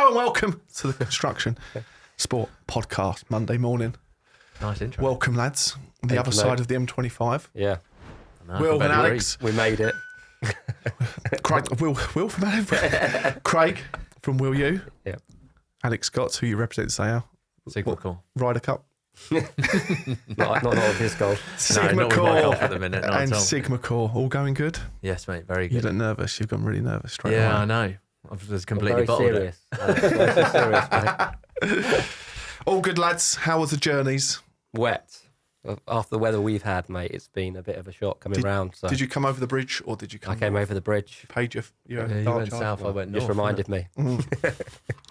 Hello and welcome to the Construction Sport Podcast, Monday morning. Nice intro. Welcome, lads. On the other side of the M25. Yeah. Will and Alex. We made it. Craig, Will from Alex. Craig from WillU. Yeah. Alex Scott, who you represent today. Sigmacore. Ryder Cup. not with his goal. No, not with my golf at the minute. And Sigmacore. All going good? Yes, mate. Very good. You look nervous. You've gone really nervous straight away. Yeah, I know. I've just completely bottled serious. it. Very serious, mate. All good, lads. How was the journeys? Wet. After the weather we've had, mate, it's been a bit of a shock coming round. So. Did you come over the bridge or did you come? I came over the bridge. You paid your you went south, I went north. Just reminded me.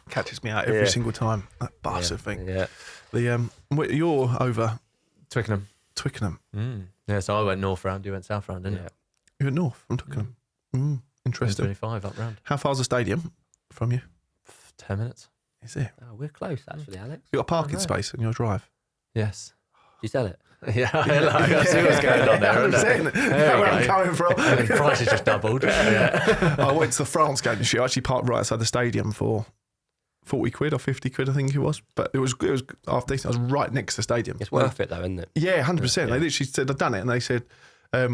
Catches me out every single time. That bastard thing. Yeah. You're over Twickenham. Yeah, so I went north round, you went south round, didn't you? You went north from Twickenham. Interesting. 25 up round. How far's the stadium from you? 10 minutes. Is it? Oh, we're close, actually, Alex. You got a parking space in your drive? Yes. Did you sell it? Yeah, I see what's going on there. There where I'm coming from. And the price has just doubled. Yeah. I went to the France game this year. I actually parked right outside the stadium for 40 quid or 50 quid, I think it was. But it was half decent. I was right next to the stadium. It's worth it, though, isn't it? Yeah, 100%. Yeah. They literally said, I've done it. And they said, I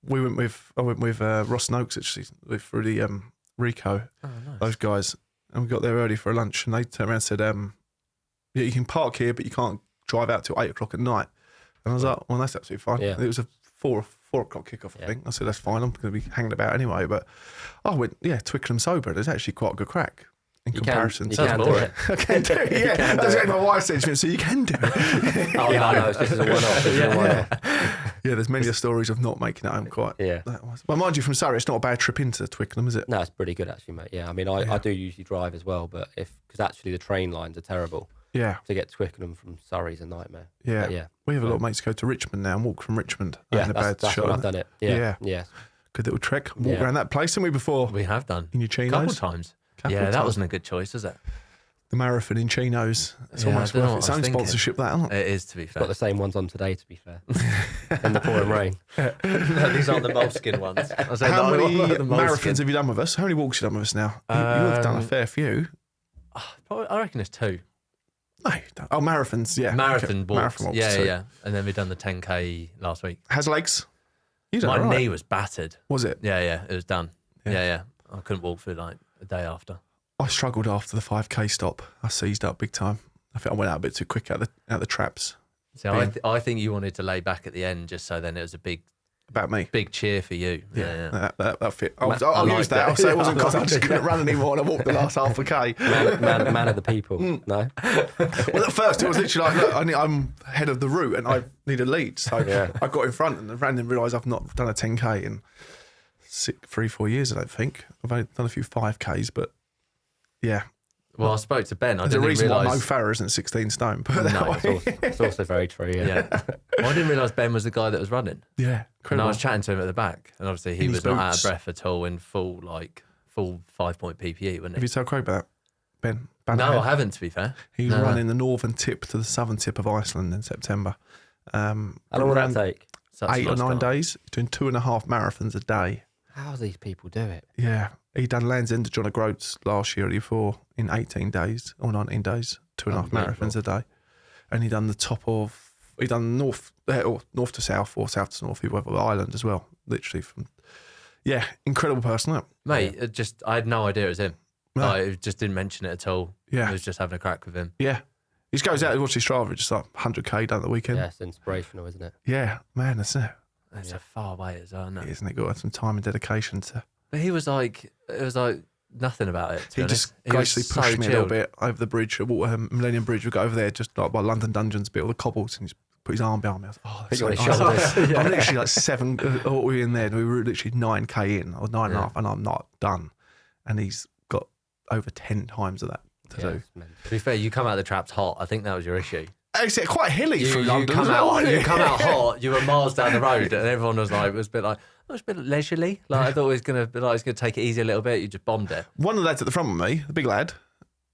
went with Ross Noakes, actually, through the Rico, nice. those guys. And we got there early for a lunch. And they turned around and said, yeah, you can park here, but you can't drive out till 8 o'clock at night. And I was like, well, that's absolutely fine. Yeah. It was a 4 o'clock kickoff, I think. I said, that's fine. I'm going to be hanging about anyway. But I went, Twickenham sober. It was actually quite a good crack in comparison. You can do it. I can do it, yeah. That's what my wife said to me, so you can do it. Oh, yeah, I know. This is a one-off. Yeah, there's many stories of not making it home quite. Yeah. Well, mind you, from Surrey, it's not a bad trip into Twickenham, is it? No, it's pretty good, actually, mate. Yeah, I mean, I do usually drive as well, but because actually the train lines are terrible. Yeah. To get to Twickenham from Surrey's a nightmare. Yeah. But yeah. We have a lot of mates go to Richmond now and walk from Richmond. Yeah, that's when I've done it. Yeah. Good little trek. Walk around that place, haven't we, before? We have done. In your chinos? Couple times. That wasn't a good choice, is it? The marathon in chinos. It's almost worth its own sponsorship, that, isn't it? It is, to be fair. Got the same ones on today, to be fair. In the pouring rain. No, these aren't the moleskin ones. How many marathons have you done with us? How many walks have you done with us now? You have done a fair few. Probably, I reckon it's 2. No, you don't. Oh, marathons, yeah. Marathon walks. Marathon walks, Yeah. And then we've done the 10K last week. How's legs? My knee was battered. Was it? Yeah, it was done. Yeah. I couldn't walk for like a day after. I struggled after the 5K stop. I seized up big time. I think I went out a bit too quick out the traps. So I think you wanted to lay back at the end just so then it was a big cheer for you. Yeah. That fit. I'll use that. I'll say it wasn't because I just couldn't run anymore and I walked the last half a K. Man of the people. No. Well, at first it was literally like, look, I'm head of the route and I need a lead. So I got in front and I ran and realised I've not done a 10K in 3-4 years, I don't think. I've only done a few 5Ks, but yeah. Well, I spoke to Ben. There's a reason why Mo Farah isn't 16 stone. It's also very true, yeah. Well, I didn't realise Ben was the guy that was running. Yeah, incredible. And I was chatting to him at the back, and obviously he was not out of breath at all in full 5-point PPE, wasn't he? Have you told Craig about that, Ben? Banaghan? No, I haven't, to be fair. He was running the northern tip to the southern tip of Iceland in September. How long will that take? 8 or 9 days. Doing 2.5 marathons a day. How do these people do it? Yeah. He done Land's End to John O'Groats last year or before in 18 days or 19 days, 2.5 marathons a day. And he done north to south or south to north, whoever island as well. Literally incredible person, isn't it? Mate, I had no idea it was him. No. I just didn't mention it at all. Yeah. I was just having a crack with him. Yeah. He just goes out and watches Strava, just like 100K done at the weekend. Yeah, it's inspirational, isn't it? Yeah, man, that's it. It's so far away as well, isn't it? Isn't it? Got some time and dedication to. But it was like nothing about it. He just graciously pushed me a little bit over the bridge, Millennium Bridge. We got over there just like by London Dungeons, bit all the cobbles, and he put his arm behind me. I was like, oh, that's so nice. I'm literally like 7. We were in there, and we were literally 9K in. I was 9.5, and I'm not done. And he's got over 10 times of that to do. To be fair, you come out of the traps hot. I think that was your issue. It's quite hilly through London. You come out hot. You were miles down the road, and everyone was like, it was a bit leisurely. Like I thought it was gonna take it easy a little bit. You just bombed it. One of the lads at the front with me, the big lad,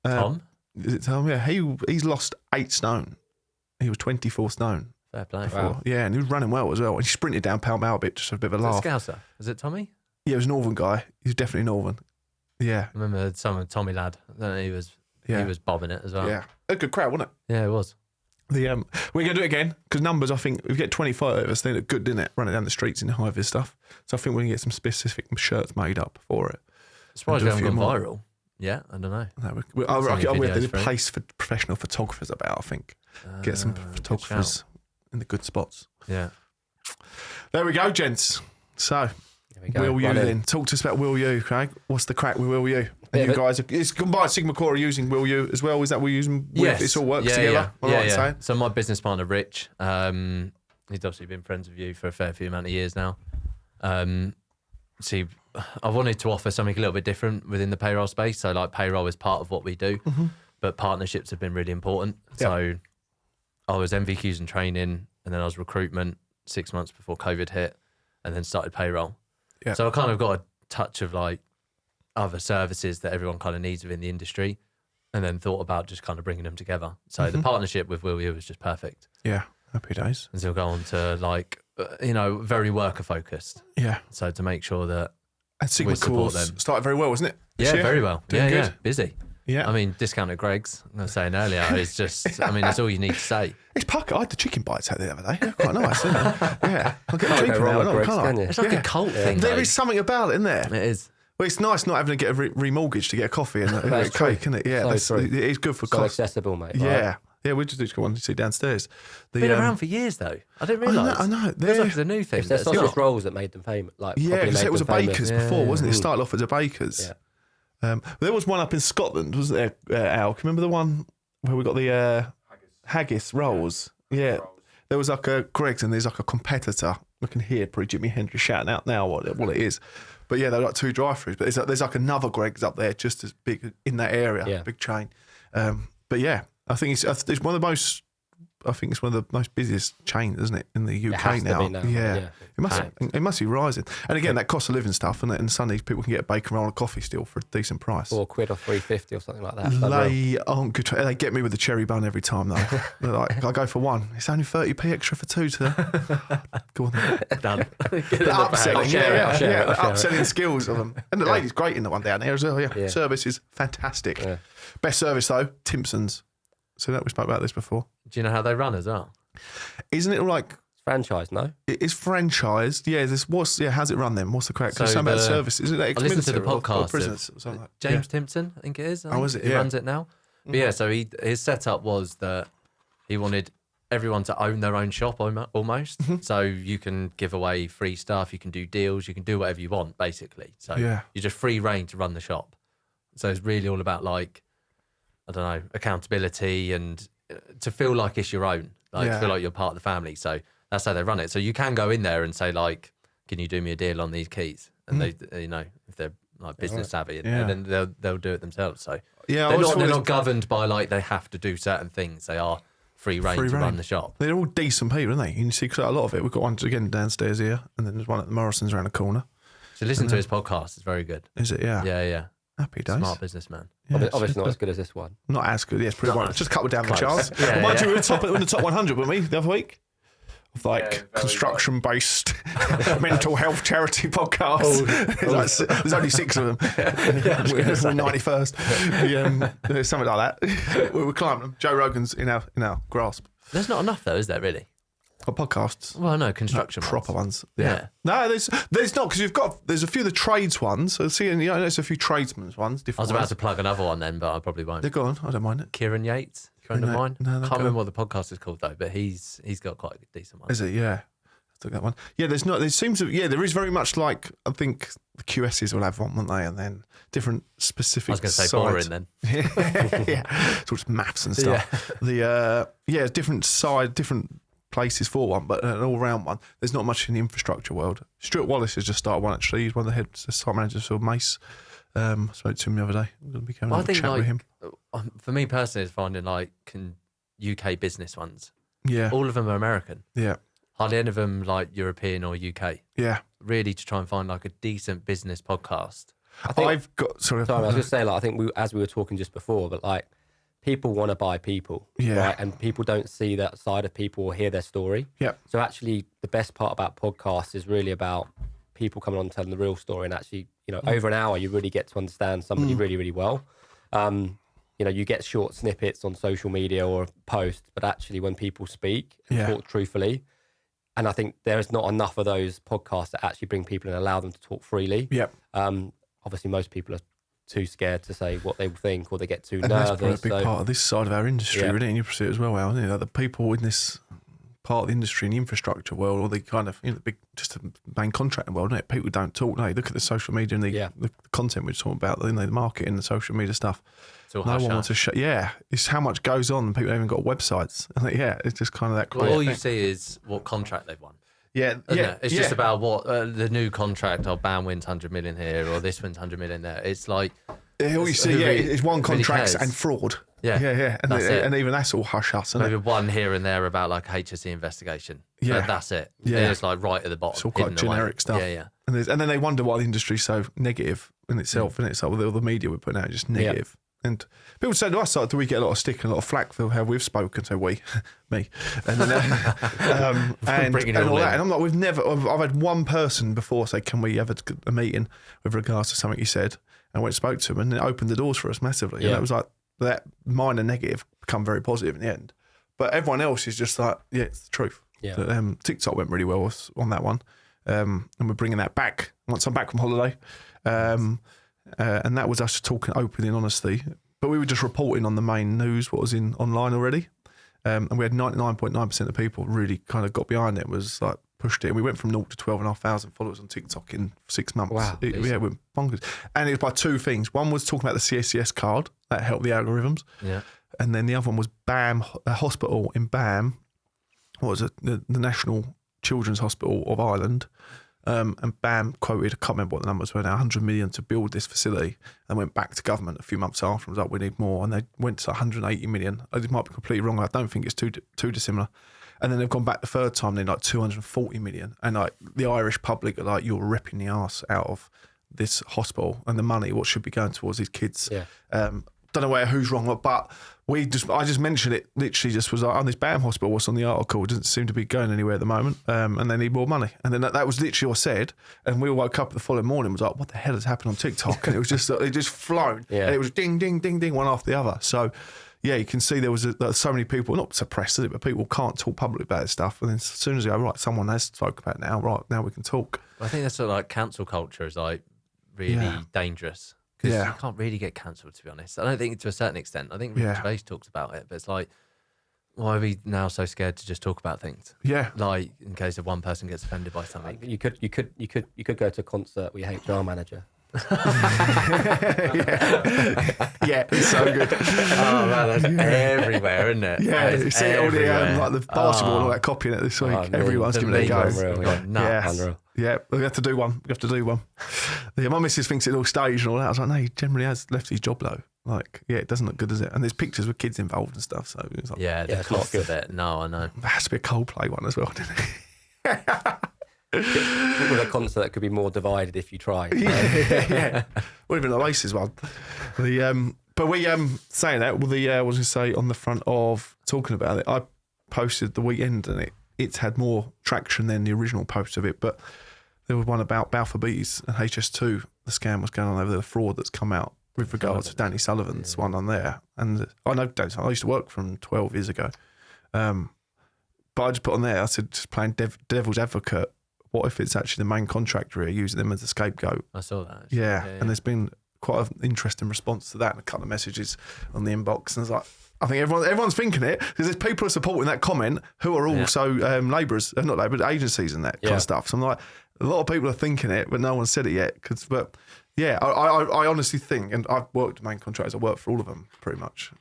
Tom. Is it Tom? Yeah, he's lost 8 stone. He was 24 stone. Fair play. Wow. Yeah, and he was running well as well. And he sprinted down Pall Mall a bit, just a bit of a laugh. Scouser? Was it Tommy? Yeah, it was a Northern guy. He was definitely Northern. Yeah. I remember Tommy lad. He was Yeah. He was bombing it as well. Yeah, a good crowd, wasn't it? Yeah, it was. We're going to do it again because numbers, I think, if we get 25 of us, they look good, didn't it? Running down the streets in high vis stuff. So I think we can get some specific shirts made up for it. Surprised we haven't gone viral. Yeah, I don't know. No, there's a place for professional photographers about, I think. Get some photographers in the good spots. Yeah. There we go, gents. So, WillU then. Talk to us about WillU, Craig. What's the crack with WillU? And you guys, it's combined Sigmacore are using WillU as well. Is that what we're using? Yes. It all works together? Yeah. So my business partner, Rich, he's obviously been friends with you for a fair few amount of years now. See, I wanted to offer something a little bit different within the payroll space. So like payroll is part of what we do, but partnerships have been really important. Yep. So I was MVQs and training, and then I was recruitment 6 months before COVID hit, and then started payroll. Yep. So I kind of got a touch of like other services that everyone kind of needs within the industry, and then thought about just kind of bringing them together. So the partnership with WillU was just perfect. Yeah, happy days. And so we'll go on to like, very worker focused. Yeah. So to make sure that and Sigmacore started very well, wasn't it? Yeah, very well. Yeah, busy. Yeah. I mean, discount at Greg's, I was saying earlier, it's just, I mean, that's all you need to say. It's pucker. I had the chicken bites out the other day. They're quite nice, isn't it? Yeah. I'll get cheaper now, can't I? It's like a cult thing. There is something about it, isn't there? It is. Well, it's nice not having to get a remortgage to get a coffee and a cake, isn't it? Yeah, it is good for cost. So accessible, mate. Yeah. Right? Yeah, we just got one to see downstairs. Been around for years, though. I didn't realise. I know. It's like a new thing. It's their sausage rolls that made them famous. Yeah, because it was a baker's before, wasn't it? It started off as a baker's. Yeah. There was one up in Scotland, wasn't there, Al? Can you remember the one where we got the haggis rolls? Yeah. There was like a Greg's and there's like a competitor. Looking here, pretty Jimi Hendrix shouting out now what it is. But yeah, they're like 2 drive-thrus. But there's like another Greg's up there just as big in that area, big chain. But yeah, I think it's one of the most. I think it's one of the most busiest chains, isn't it, in the UK now? Yeah. It must be rising. And again, that cost of living stuff, and Sundays people can get a bacon roll and a coffee still for a decent price. £4 or £3.50 or something like that. They aren't good. They get me with the cherry bun every time though. They're like, I go for one. It's only 30p extra for 2 today. Go on then. Done. Upselling, the upselling skills of them. And the lady's great in the one down there as well. Yeah. Service is fantastic. Yeah. Best service though, Timpson's. So that we spoke about this before. Do you know how they run as well? Isn't it like franchised? No, it is franchised. Yeah, how's it run then? What's the correct? So something about service. Is it like I listened to the podcast of James Timpson, I think it is. Oh, is it? He runs it now. But yeah, so his setup was that he wanted everyone to own their own shop almost. So you can give away free stuff, you can do deals, you can do whatever you want basically. So you're just free reign to run the shop. So it's really all about like, I don't know, accountability and to feel like it's your own, to feel like you're part of the family. So that's how they run it. So you can go in there and say like, can you do me a deal on these keys? And they, if they're like business savvy, and then they'll do it themselves. So they're not governed by like they have to do certain things. They are free reign to run the shop. They're all decent people, aren't they? You can see quite a lot of it. We've got one again downstairs here, and then there's one at the Morrison's around the corner. So listen to his podcast. It's very good. Is it? Yeah. Yeah. Happy days. Smart businessman. Yeah, obviously not as good as this one. Not as good, yes. Pretty much. Just a couple down the charts. Mind you, we were in the top 100, weren't we, the other week? Of construction-based mental health charity podcasts. There's only 6 of them. We're 91st. There's something like that. We're climbing them. Joe Rogan's in our grasp. There's not enough though, is there really? Podcasts. Well, no, construction proper ones. Yeah. No, there's not, because there's a few of the trades ones. So there's a few tradesmen's ones. I was about to plug another one then, but I probably won't. They're gone. I don't mind it. Kieran Yates, friend of mine. Can't remember what the podcast is called though, but he's got quite a decent one. Is it? Yeah. I took that one. Yeah, there is very much like, I think the QSs will have one, won't they? And then different specific. I was going to say boring then. Yeah. Sort of maths and stuff. Yeah. Different places for one, but an all-round one. There's not much in the infrastructure world. Stuart Wallace has just started one actually. He's one of the head site managers for Mace. Spoke to him the other day. I'm going to be having a chat with him. For me personally, is finding like UK business ones. Yeah, all of them are American. Yeah, hardly any of them like European or UK. Yeah, really to try and find like a decent business podcast. I think I've got. Sorry, I was going to say I think as we were talking just before, but like. People want to buy people, right? And people don't see that side of people or hear their story. Yeah. So actually, the best part about podcasts is really about people coming on and telling the real story. And actually, over an hour, you really get to understand somebody really, really well. you get short snippets on social media or posts, but actually when people speak and talk truthfully, and I think there is not enough of those podcasts that actually bring people and allow them to talk freely. Yep. Obviously, most people are too scared to say what they think, or they get too and nervous. That's probably a big part of this side of our industry, really, and you see it as well, Al, isn't it? Like the people in this part of the industry in the infrastructure world, or the kind of the big, just the main contracting world, isn't it? People don't talk. No, look at the social media and the content we're talking about, the marketing, the social media stuff. No one wants to shut. Yeah, it's how much goes on, and people haven't got websites. It's just kind of that. Well, all you see is what contract they've won. Yeah. It's just about what the new contract. BAM wins 100 million here, or this wins 100 million there. It's like all you see. It's one contract and fraud. Yeah. And even that's all hush hush. Maybe one here and there about like a HSE investigation. Yeah, that's it. Yeah, it's like right at the bottom. It's all quite generic stuff. Yeah. And then they wonder why the industry's so negative in itself, and it's like with all the media we're putting out, just negative. And people say to us, like, do we get a lot of stick and a lot of flack for how we've spoken? So me, and then, and all that. And I'm like, I've had one person before say, can we have a meeting with regards to something you said? And I went and spoke to him, and it opened the doors for us massively. And it was like that minor negative become very positive in the end. But everyone else is just like, it's the truth. Yeah. So, TikTok went really well on that one, and we're bringing that back once I'm back from holiday. And that was us talking openly and honestly. But we were just reporting on the main news, what was in online already. And we had 99.9% of people really kind of got behind it, was like pushed it. And we went from 0 to 12,500 followers on TikTok in 6 months. Wow. It went bonkers. And it was by two things. One was talking about the CSCS card, that helped the algorithms. Yeah. And then the other one was BAM, a hospital in BAM, what was it, the National Children's Hospital of Ireland. And BAM quoted, I can't remember what the numbers were now, 100 million to build this facility, and went back to government a few months after and was like, we need more. And they went to 180 million. I might be completely wrong. I don't think it's too dissimilar. And then they've gone back the third time, they're like 240 million. And like the Irish public are like, you're ripping the arse out of this hospital and the money, what should be going towards these kids. Yeah. Don't know who's wrong, but I just mentioned it, literally just was like, on this BAM hospital, what's on the article, it doesn't seem to be going anywhere at the moment, and they need more money. And then that was literally what I said, and we all woke up the following morning and was like, what the hell has happened on TikTok? And it was just, it just flown. Yeah. And it was ding, ding, ding, ding, one after the other. So, yeah, you can see there was so many people, not suppressed it, but people can't talk publicly about this stuff. And then as soon as they go, right, someone has spoke about it now, right, now we can talk. I think that's sort of like cancel culture is like really dangerous. Because you can't really get cancelled, to be honest. I don't think to a certain extent. I think Rich Trace talks about it, but it's like, why are we now so scared to just talk about things? Yeah. Like in case of one person gets offended by something. You could go to a concert with your HR manager. It's so good. Oh man, that's everywhere, isn't it? Yeah, you see all the like the basketball and all that copying it this week. Everyone's giving it a go. Unreal. Yeah, we have to do one. Yeah, my missus thinks it's all staged and all that. I was like, no, he generally has left his job though. Like, it doesn't look good, does it? And there's pictures with kids involved and stuff. So it's like, the cost of it. No, I know. It has to be a Coldplay one as well, didn't it? With a concert that could be more divided if you tried. Or even the races one. But we saying that, well, I was going to say on the front of talking about it, I posted the weekend and it's had more traction than the original post of it. But there was one about Balfour Beatties and HS2. The scam was going on over the fraud that's come out with regards to Danny Sullivan's one on there. And I know Danny, I used to work from 12 years ago. But I just put on there, I said, just playing devil's advocate. What if it's actually the main contractor here using them as a scapegoat? I saw that. Yeah. And there's been quite an interesting response to that and a couple of messages on the inbox. And it's like, I think everyone's thinking it because there's people are supporting that comment who are also labourers, not labourers, agencies and that kind of stuff. So I'm like, a lot of people are thinking it, but no one said it yet. I honestly think, and I've worked main contractors, I work for all of them pretty much.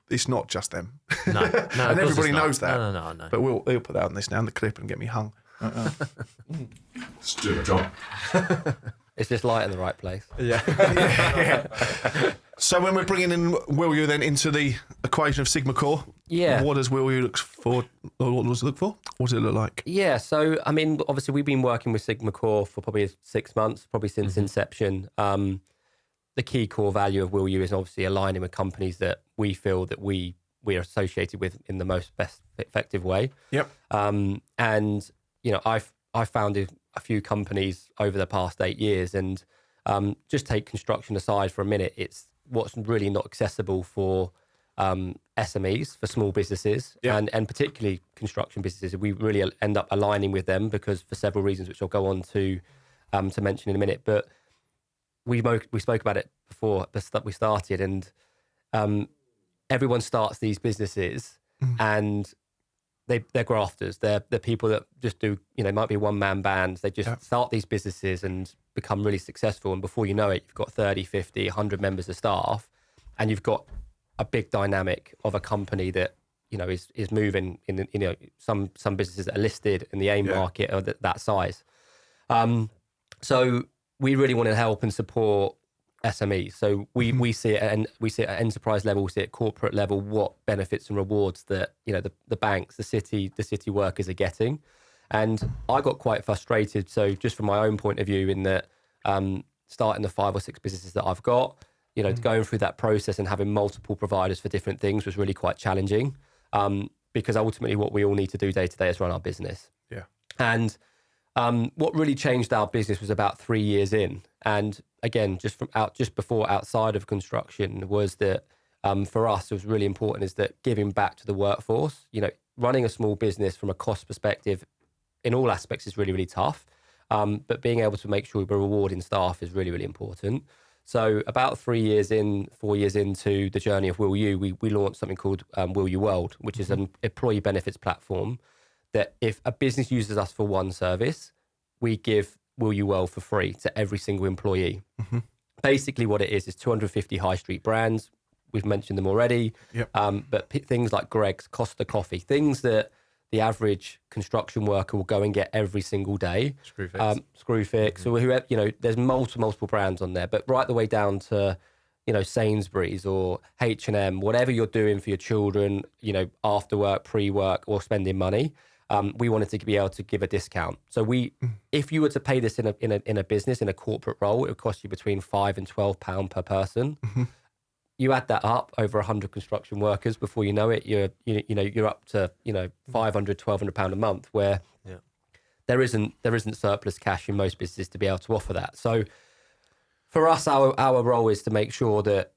It's not just them. No, and everybody knows that. No. But he'll put that on this now in the clip and get me hung. Let's do the job. It's just light in the right place. Yeah. So when we're bringing in WillU then into the equation of Sigmacore, what does WillU look for? Or what does it look for? What does it look like? Yeah, so I mean, obviously we've been working with Sigmacore for probably 6 months, probably since inception. The key core value of WillU is obviously aligning with companies that we feel that we are associated with in the most best effective way. Yep. And you know, I've founded a few companies over the past 8 years, and just take construction aside for a minute. It's what's really not accessible for SMEs, for small businesses, and particularly construction businesses. We really end up aligning with them because for several reasons, which I'll go on to mention in a minute. But we spoke about it before we started, and everyone starts these businesses, and they're grafters. They're people that just do, might be one-man bands. They just start these businesses and become really successful. And before you know it, you've got 30, 50, 100 members of staff, and you've got a big dynamic of a company that, is moving in, some businesses that are listed in the AIM market are that size. So we really want to help and support SMEs. So we see it, and we see it at enterprise level, we see it at corporate level, what benefits and rewards that, the banks, the city workers are getting. And I got quite frustrated. So just from my own point of view, in that starting the 5 or 6 businesses that I've got, going through that process and having multiple providers for different things was really quite challenging. Because ultimately what we all need to do day to day is run our business. Yeah. And what really changed our business was about 3 years in. And again, just before outside of construction was that for us, it was really important is that giving back to the workforce, running a small business from a cost perspective in all aspects is really, really tough. But being able to make sure we're rewarding staff is really, really important. So about 4 years into the journey of WillU, we launched something called WillU World, which is an employee benefits platform that if a business uses us for one service, we give WillU World for free to every single employee. Basically what it is 250 high street brands. We've mentioned them already. But things like Greg's, Costa Coffee, things that the average construction worker will go and get every single day. Screwfix, or whoever, there's multiple brands on there, but right the way down to, Sainsbury's or H&M, whatever you're doing for your children, after work, pre-work, or spending money, we wanted to be able to give a discount. So if you were to pay this in a business, in a corporate role, it would cost you between £5 and £12 per person. You add that up over 100 construction workers, before you know it, you're up to £500, £1,200 a month, where there isn't surplus cash in most businesses to be able to offer that. So for us, our role is to make sure that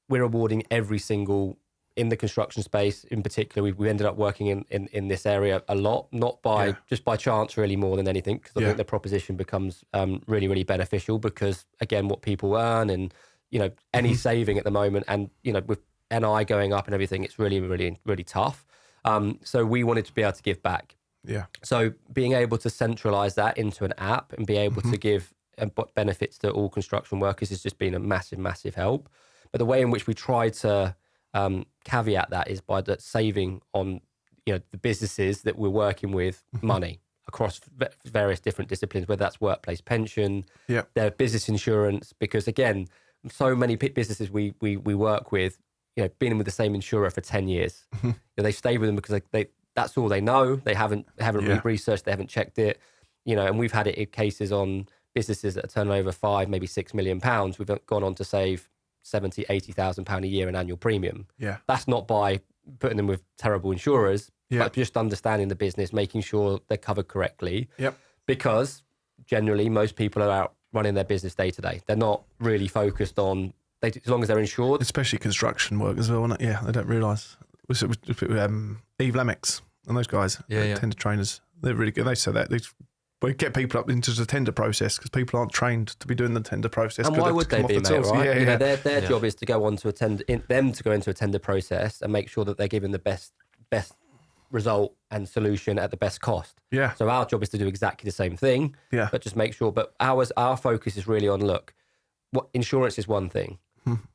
we're rewarding every single, in the construction space in particular. We ended up working in this area a lot, not by just by chance really, more than anything, because I think the proposition becomes really, really beneficial, because again, what people earn and any saving at the moment, and with NI going up and everything, it's really, really, really tough. So we wanted to be able to give back. So being able to centralize that into an app and be able to give benefits to all construction workers has just been a massive, massive help. But the way in which we try to caveat that is by the saving on the businesses that we're working with money across various different disciplines, whether that's workplace pension, their business insurance, because again, so many businesses we work with, been with the same insurer for 10 years. They stay with them because they that's all they know. They haven't really researched, they haven't checked it, and we've had it in cases on businesses that are turning over £5, maybe £6 million. We've gone on to save £70,000, £80,000 a year in annual premium. That's not by putting them with terrible insurers, but just understanding the business, making sure they're covered correctly. Because generally most people are out running their business day to day. They're not really focused on, as long as they're insured. Especially construction work as well, isn't it? They don't realise. Eve Lemix and those guys, tender trainers, they're really good. They say that. They get people up into the tender process because people aren't trained to be doing the tender process. And why would they be, mate, right? Their job is to go on to go into a tender process and make sure that they're giving the best result and solution at the best cost. So our job is to do exactly the same thing, but just make sure. But our focus is really on, what insurance is one thing.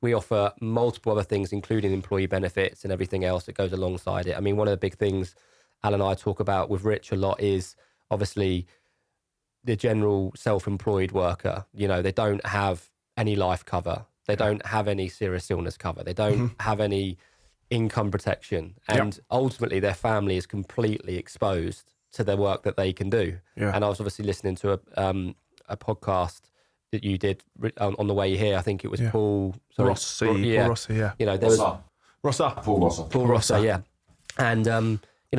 We offer multiple other things, including employee benefits and everything else that goes alongside it. I mean, one of the big things Alan and I talk about with Rich a lot is obviously the general self-employed worker. They don't have any life cover. They don't have any serious illness cover. They don't have any income protection. And ultimately their family is completely exposed to the work that they can do. And I was obviously listening to a podcast that you did on the way here. I think it was Paul Rossi. Paul Rossi, Paul Rossi, And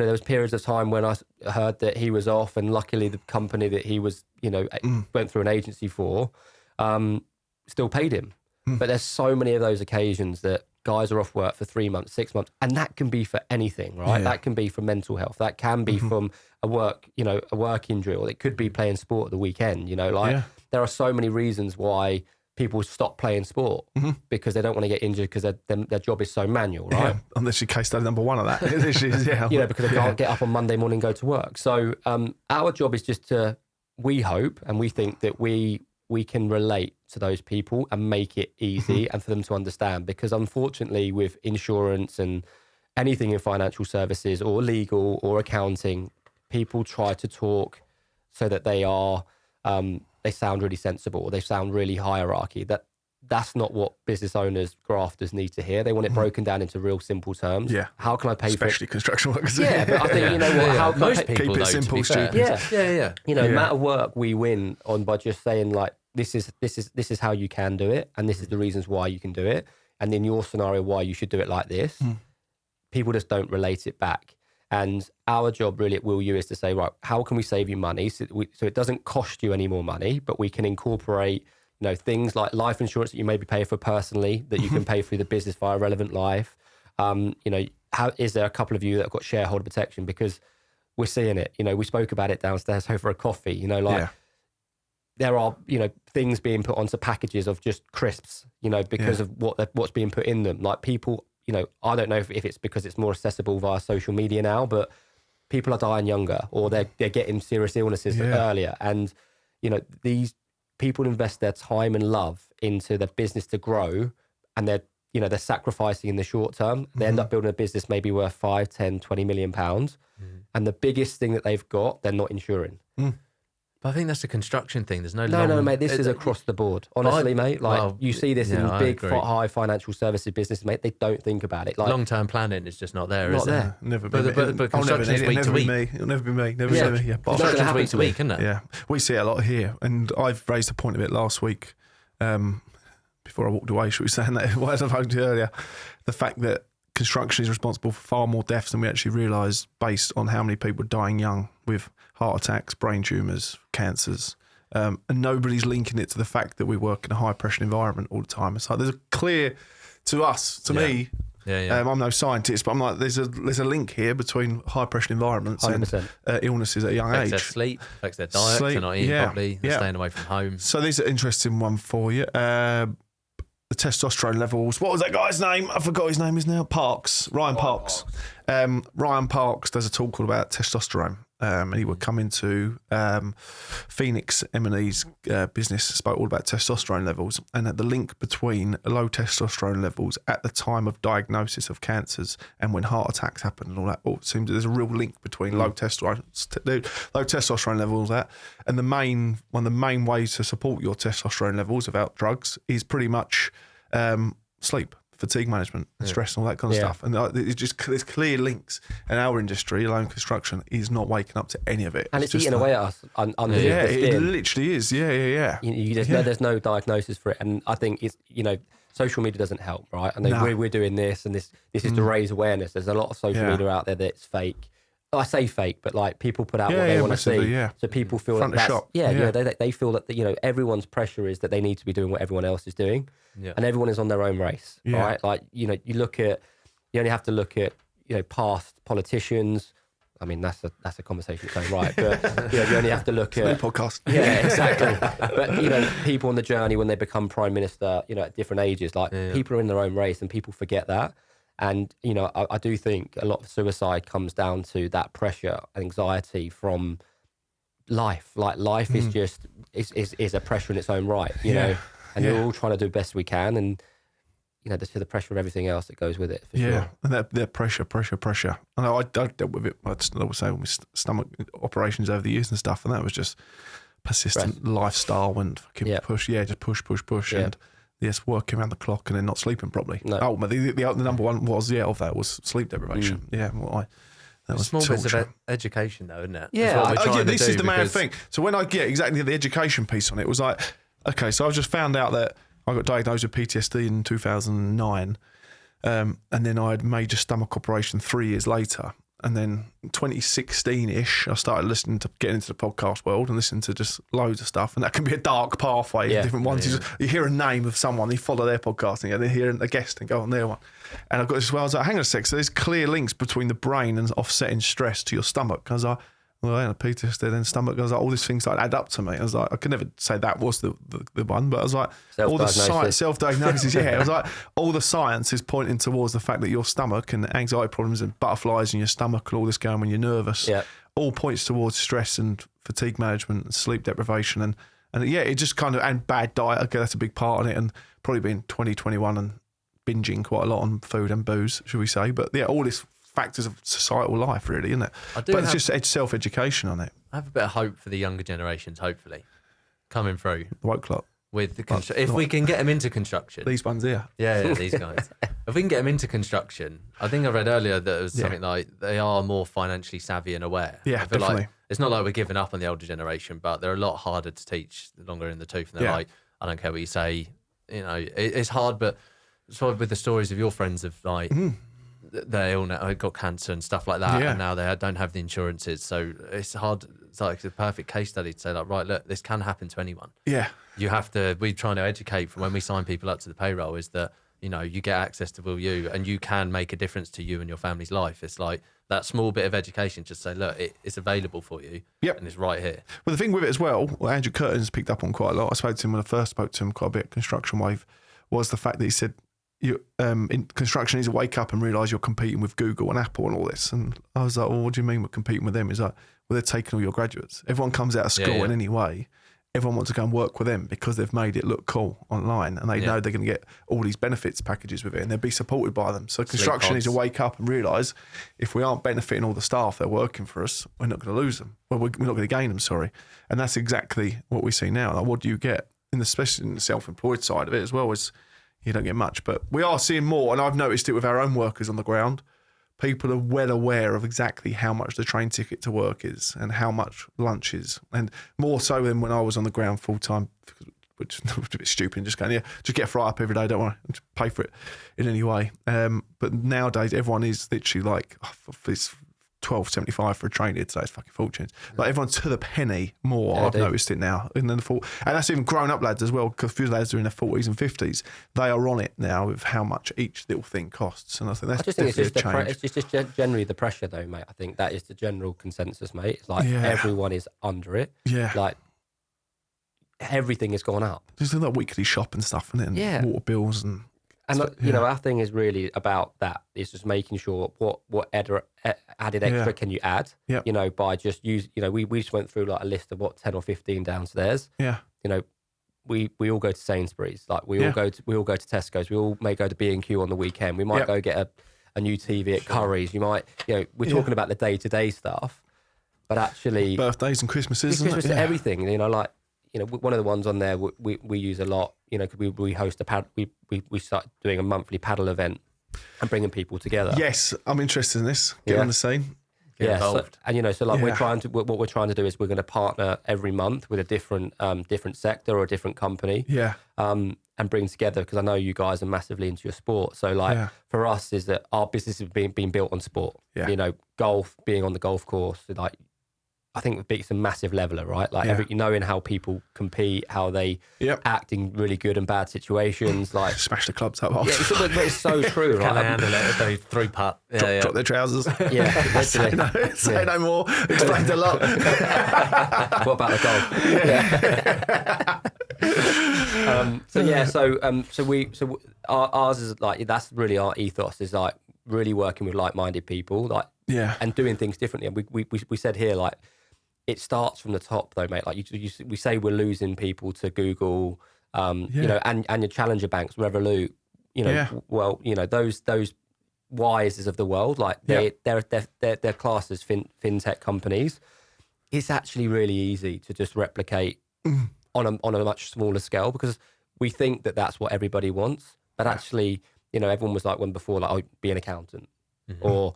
there was periods of time when I heard that he was off, and luckily the company that he was, went through an agency for, still paid him. But there's so many of those occasions that guys are off work for 3 months, 6 months, and that can be for anything, right? Yeah. That can be from mental health. That can be from a work injury, or it could be playing sport at the weekend. There are so many reasons why people stop playing sport because they don't want to get injured because their job is so manual, right? Yeah. Unless you're case study number one of that. Because they can't get up on Monday morning and go to work. So our job is just to, we hope and we think that we can relate to those people and make it easy and for them to understand. Because unfortunately with insurance and anything in financial services or legal or accounting, people try to talk so that they are, they sound really sensible, or they sound really hierarchy. That's not what business owners, grafters need to hear. They want it broken down into real simple terms. Yeah. How can I pay especially construction workers? Yeah, but I think, you know what, how can most I pay? people, keep it though, simple, to be fair. stupid. Yeah. You know, amount of work we win on by just saying like, this is how you can do it, and this is the reasons why you can do it, and in your scenario why you should do it like this. People just don't relate it back. And our job really at WillU is to say, right, how can we save you money so it doesn't cost you any more money, but we can incorporate, you know, things like life insurance that you maybe pay for personally that you can pay through the business via Relevant Life. You know, how is there a couple of you that have got shareholder protection? Because we're seeing it. You know, we spoke about it downstairs over a coffee. You know, like there are, you know, things being put onto packages of just crisps, you know, because of what's being put in them. Like people, you know, I don't know if it's because it's more accessible via social media now, but people are dying younger, or they're getting serious illnesses earlier. And, you know, these people invest their time and love into their business to grow, and they're sacrificing in the short term. They end up building a business maybe worth 5, 10, 20 million pounds. And the biggest thing that they've got, they're not insuring. But I think that's a construction thing. There's no mate. This is across the board. Honestly, mate. Like you see this in big, high financial services businesses, mate. They don't think about it. Like long-term planning is just not there. Not there. Never been. But construction is week to week. It'll never be me. Never be me. Yeah, Construction's week to week, isn't it? Yeah, we see it a lot here, and I've raised a point of it last week. Before I walked away, should we say that? What I spoke to earlier, the fact that construction is responsible for far more deaths than we actually realise, based on how many people are dying young with heart attacks, brain tumours, cancers, and nobody's linking it to the fact that we work in a high pressure environment all the time. It's like there's a clear to me. I'm no scientist, but I'm like, there's a link here between high pressure environments 100%. And illnesses at a young age. Affects their sleep, affects their diet, they're not eating properly, they're staying away from home. So these are an interesting one for you. The testosterone levels. What was that guy's name? I forgot his name is now. Ryan Parks. Ryan Parks does a talk all about testosterone. And he would come into Phoenix M&E's business, spoke all about testosterone levels and the link between low testosterone levels at the time of diagnosis of cancers and when heart attacks happen and all that. It seems there's a real link between low testosterone levels and one of the main ways to support your testosterone levels without drugs is pretty much sleep, fatigue management, stress, and all that kind of stuff. And there's clear links. And our industry, alone construction, is not waking up to any of it. And it's eating away at us underneath the skin. It literally is. Yeah. You just know there's no diagnosis for it. And I think it's, you know, social media doesn't help, right? I know we're doing this, and this is to raise awareness. There's a lot of social media out there that's fake. I say fake, but like people put out what they want to see. Yeah. So people feel front like of shop. You know, they feel that, you know, everyone's pressure is that they need to be doing what everyone else is doing. Yeah. And everyone is on their own race, right? Like, you know, you only have to look at, you know, past politicians. I mean, that's a conversation its own right, but you know, you only have to look at podcast. Yeah, exactly. But you know, people on the journey when they become prime minister, you know, at different ages, like people are in their own race, and people forget that. And you know, I do think a lot of suicide comes down to that pressure, anxiety from life. Like life is just is a pressure in its own right, you know. And we're all trying to do the best we can, and you know, there's the pressure of everything else that goes with it. For sure. And that pressure. I know I dealt with it. I was saying with stomach operations over the years and stuff, and that was just persistent lifestyle and fucking push. Yeah, just push, and yes, working around the clock and then not sleeping properly. No. Ultimately, the number one was was sleep deprivation. That was small bits of education, though, isn't it? Yeah, this is the main thing. So when I get exactly the education piece on it, was like, okay, so I just found out that I got diagnosed with PTSD in 2009, and then I had major stomach operation 3 years later. And then 2016-ish, I started getting into the podcast world and listening to just loads of stuff. And that can be a dark pathway, different ones. Yeah. You hear a name of someone, you follow their podcast, and you hear a guest and go on their one. And I got this, I was like, hang on a sec, so there's clear links between the brain and offsetting stress to your stomach. I was like, well, I had a PTSD, then stomach. I was like, all these things started add up to me. I was like, I could never say that was the one, but I was like, all the self-diagnosis, I was like, all the science is pointing towards the fact that your stomach and anxiety problems and butterflies in your stomach and all this going when you're nervous, all points towards stress and fatigue management and sleep deprivation. And it just kind of, and bad diet, okay, that's a big part of it. And probably been 2021 and binging quite a lot on food and booze, should we say. But yeah, all this factors of societal life, really, isn't it? But it's just self-education on it. I have a bit of hope for the younger generations, hopefully, coming through. The woke clock. With the if we can get them into construction. These ones here. Yeah, these guys. If we can get them into construction, I think I read earlier that it was something like they are more financially savvy and aware. Yeah, definitely. Like, it's not like we're giving up on the older generation, but they're a lot harder to teach the longer in the tooth. And they're like, I don't care what you say. You know, it's hard, but sort of with the stories of your friends of like, they all got cancer and stuff like that, and now they don't have the insurances. So it's hard. It's like a perfect case study to say, like, right, look, this can happen to anyone. Yeah. You have to, we're trying to educate from when we sign people up to the payroll is that, you know, you get access to WillU and you can make a difference to you and your family's life. It's like that small bit of education, just say, look, it's available for you. Yep. And it's right here. Well, the thing with it as well, what Andrew Curtin's picked up on quite a lot, I spoke to him when I first spoke to him quite a bit, Construction Wave, was the fact that he said, in construction is to wake up and realise you're competing with Google and Apple and all this. And I was like, well, what do you mean we're competing with them? He's like, well, they're taking all your graduates. Everyone comes out of school in any way. Everyone wants to go and work with them because they've made it look cool online and they know they're going to get all these benefits packages with it and they'll be supported by them. So construction is to wake up and realise if we aren't benefiting all the staff that are working for us, we're not going to lose them. Well, we're not going to gain them, sorry. And that's exactly what we see now. Like, what do you get? Especially in the self-employed side of it as well, is you don't get much. But we are seeing more, and I've noticed it with our own workers on the ground. People are well aware of exactly how much the train ticket to work is and how much lunch is. And more so than when I was on the ground full time, which was a bit stupid, just going, just get a fry up every day, don't worry, just pay for it in any way. But nowadays, everyone is literally like, it's $12.75 for a train here today, it's fucking fortunes. Like everyone's to the penny more. I've noticed it now. And that's even grown up lads as well, because a few lads are in their 40s and 50s. They are on it now with how much each little thing costs. And I think that's definitely a change. It's just generally the pressure though, mate. I think that is the general consensus, mate. It's like everyone is under it. Yeah. Like everything has gone up. Just like weekly shop and stuff, and water bills and... And you know, our thing is really about that. It's just making sure what added extra can you add? Yeah. You know, by just we just went through like a list of 10 or 15 downstairs. Yeah. You know, we all go to Sainsbury's. Like we all go to Tesco's. We all may go to B&Q on the weekend. We might go get a new TV at Curry's. You might, we're talking about the day-to-day stuff, but actually birthdays and Christmases, everything. You know, like. One of the ones on there we use a lot. Because we host we start doing a monthly paddle event and bringing people together. Yes, I'm interested in this. Get on the scene. Get involved. What we're trying to do is we're going to partner every month with a different sector or a different company. Yeah. And bring together, because I know you guys are massively into your sport. So for us is that our business is being built on sport. Yeah. Golf, being on the golf course, like. I think it's a massive leveler, right? Like knowing how people compete, how they act in really good and bad situations, like smash the clubs up. But it's so true, right? Can they handle it? They three putt, drop their trousers. Yeah, say no more. Explained a lot. What about the golf? Ours is like that's really our ethos, is like really working with like-minded people, like and doing things differently. And we said here like. It starts from the top, though, mate. Like we say, we're losing people to Google, and your challenger banks, Revolut. Those Wises of the world, like they're classed as fintech companies. It's actually really easy to just replicate on a much smaller scale, because we think that that's what everybody wants, but actually, everyone was like one before, like be an accountant, or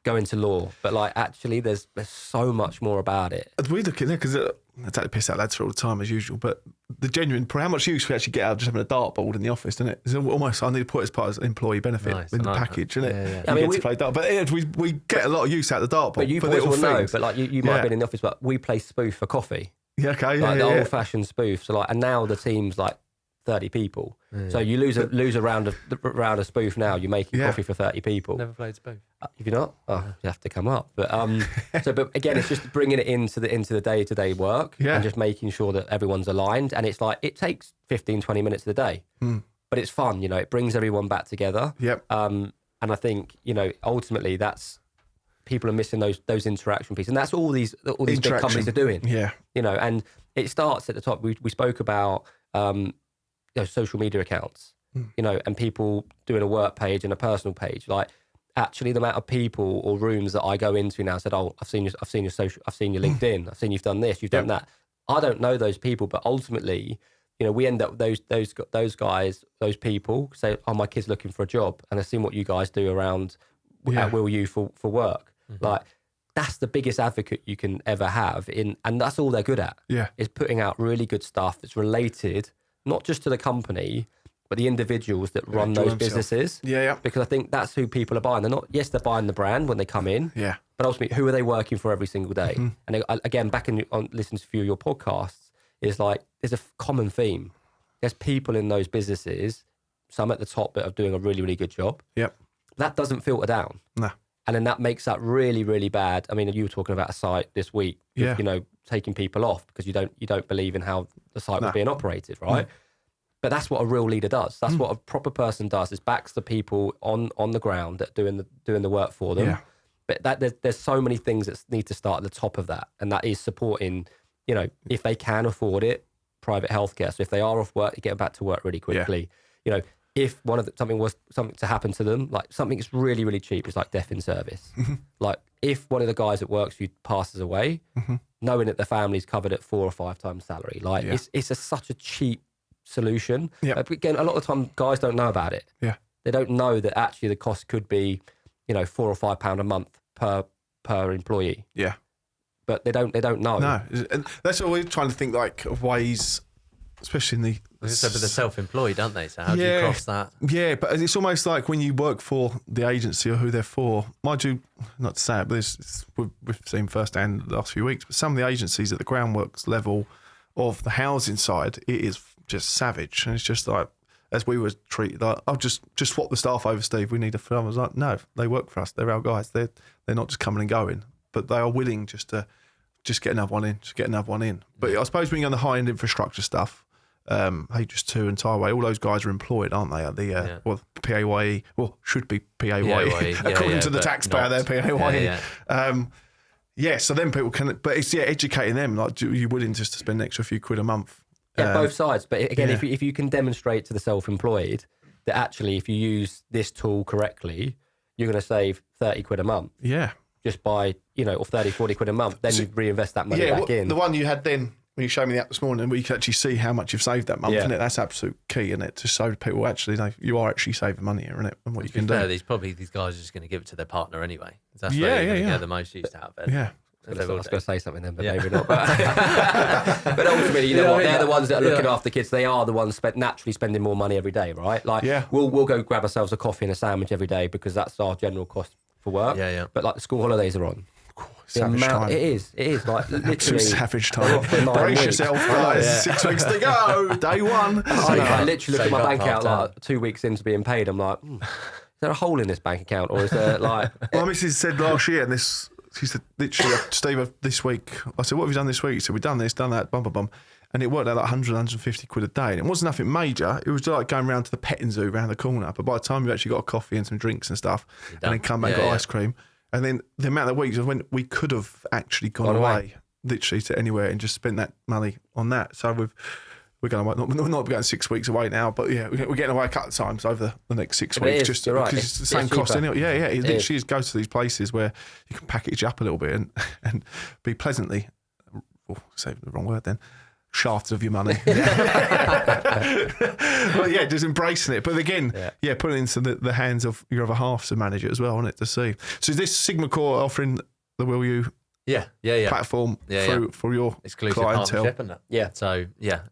go into law, but like actually there's so much more about it. We look at it because I take the piss out of lads all the time as usual, but the genuine, how much use we actually get out of just having a dartboard in the office, isn't it? It's almost, I need to put it as part of employee benefit in the package, isn't it? I mean, we play dart, but we get a lot of use out of the dartboard. But you boys will know, but like you might have been in the office, but we play spoof for coffee. Yeah, okay, like the old-fashioned spoof. So like, and now the team's like 30 people. So you lose a round of spoof now. You're making coffee for 30 people. Never played spoof. If you're not, you have to come up. But but again, it's just bringing it into the day-to-day work and just making sure that everyone's aligned. And it's like it takes 15, 20 minutes of the day, but it's fun. It brings everyone back together. Yep. And I think ultimately that's. People are missing those interaction pieces, and that's all these big companies are doing. Yeah, and it starts at the top. We spoke about social media accounts, and people doing a work page and a personal page. Like actually, the amount of people or rooms that I go into now said, "Oh, I've seen your LinkedIn. I've seen you've done this, you've done that." I don't know those people, but ultimately, we end up those guys, those people say, "Oh, my kid's looking for a job, and I've seen what you guys do around at WillU for work." Like that's the biggest advocate you can ever have and that's all they're good at. Yeah. Is putting out really good stuff that's related, not just to the company, but the individuals that run those businesses. Yeah. Because I think that's who people are buying. They're buying the brand when they come in. Yeah. But ultimately, who are they working for every single day? And again, back on listening to a few of your podcasts, is like there's a common theme. There's people in those businesses, some at the top that are doing a really, really good job. Yep. That doesn't filter down. No. And then that makes that really, really bad. I mean, you were talking about a site this week, taking people off because you don't believe in how the site was being operated, right? But that's what a real leader does. That's what a proper person does, is backs the people on the ground that are doing the work for them. Yeah. But there's so many things that need to start at the top of that, and that is supporting, if they can afford it, private healthcare. So if they are off work, you get them back to work really quickly. If something was to happen to them, like something that's really, really cheap, it's like death in service. Like if one of the guys that works for you passes away, knowing that the family's covered at 4 or 5 times salary, like it's such a cheap solution. But again, a lot of the time guys don't know about it. Yeah, they don't know that actually the cost could be, £4 or £5 a month per employee. Yeah, but they don't know. No, and that's what we're trying to think like of ways. Especially in but they're self-employed, aren't they? So how do you cross that? Yeah, but it's almost like when you work for the agency or who they're for. Mind you, not to say it, but we've seen firsthand the last few weeks. But some of the agencies at the groundworks level of the housing side, it is just savage, and it's just like as we were treated. Like, I'll just swap the staff over, Steve. We need a film. I was like, no, they work for us. They're our guys. They're not just coming and going, but they are willing just to get another one in. But I suppose when you're on the high-end infrastructure stuff. HS2 and Tyway, all those guys are employed, aren't they? At the PAYE, well, should be PAYE according to the taxpayer. They're PAYE. So then people can, but it's educating them. Like, are you willing just to spend an extra few quid a month? Yeah, both sides. But again, if you can demonstrate to the self-employed that actually, if you use this tool correctly, you're going to save 30 quid a month. Yeah, just by or 30, 40 quid a month. Then you reinvest that money back in. The one you had then. When you showed me the app this morning, we can actually see how much you've saved that month, isn't it? That's absolute key, isn't it? To show people actually, you are actually saving money here, isn't it? And what you can do. These guys are just going to give it to their partner anyway. That's where they're going to get the most use out of it. Yeah. I was going to say something then, but maybe not. But ultimately, you know what? They're the ones that are looking after kids. They are the ones naturally spending more money every day, right? Like, we'll go grab ourselves a coffee and a sandwich every day because that's our general cost for work. Yeah. But like the school holidays are on. It is like literally savage time. Brace yourself, guys. 6 weeks to go. Day one. I literally look at my bank account like 2 weeks into being paid. I'm like, is there a hole in this bank account, or is there like? My missus said last year, and she said literally, Steve, this week. I said, what have you done this week? He said, we've done this, done that, bum bum bum. And it worked out like 100, 150 quid a day. And it wasn't nothing major. It was like going round to the petting zoo around the corner. But by the time you actually got a coffee and some drinks and stuff, and then come back and got ice cream. And then the amount of weeks when we could have actually gone away literally to anywhere and just spent that money on that. So we're going away, not going 6 weeks away now, but we're getting away a couple of times over the next 6 weeks. Just because it's the same cost anyway. It literally is go to these places where you can package up a little bit and be pleasantly, say the wrong word then, shafted of your money. Well, yeah, just embracing it. But again, putting it into the hands of your other half to manage it as well, isn't it, to see. So is this Sigmacore offering the WillU platform for your exclusive clientele? partnership, isn't it? Yeah. So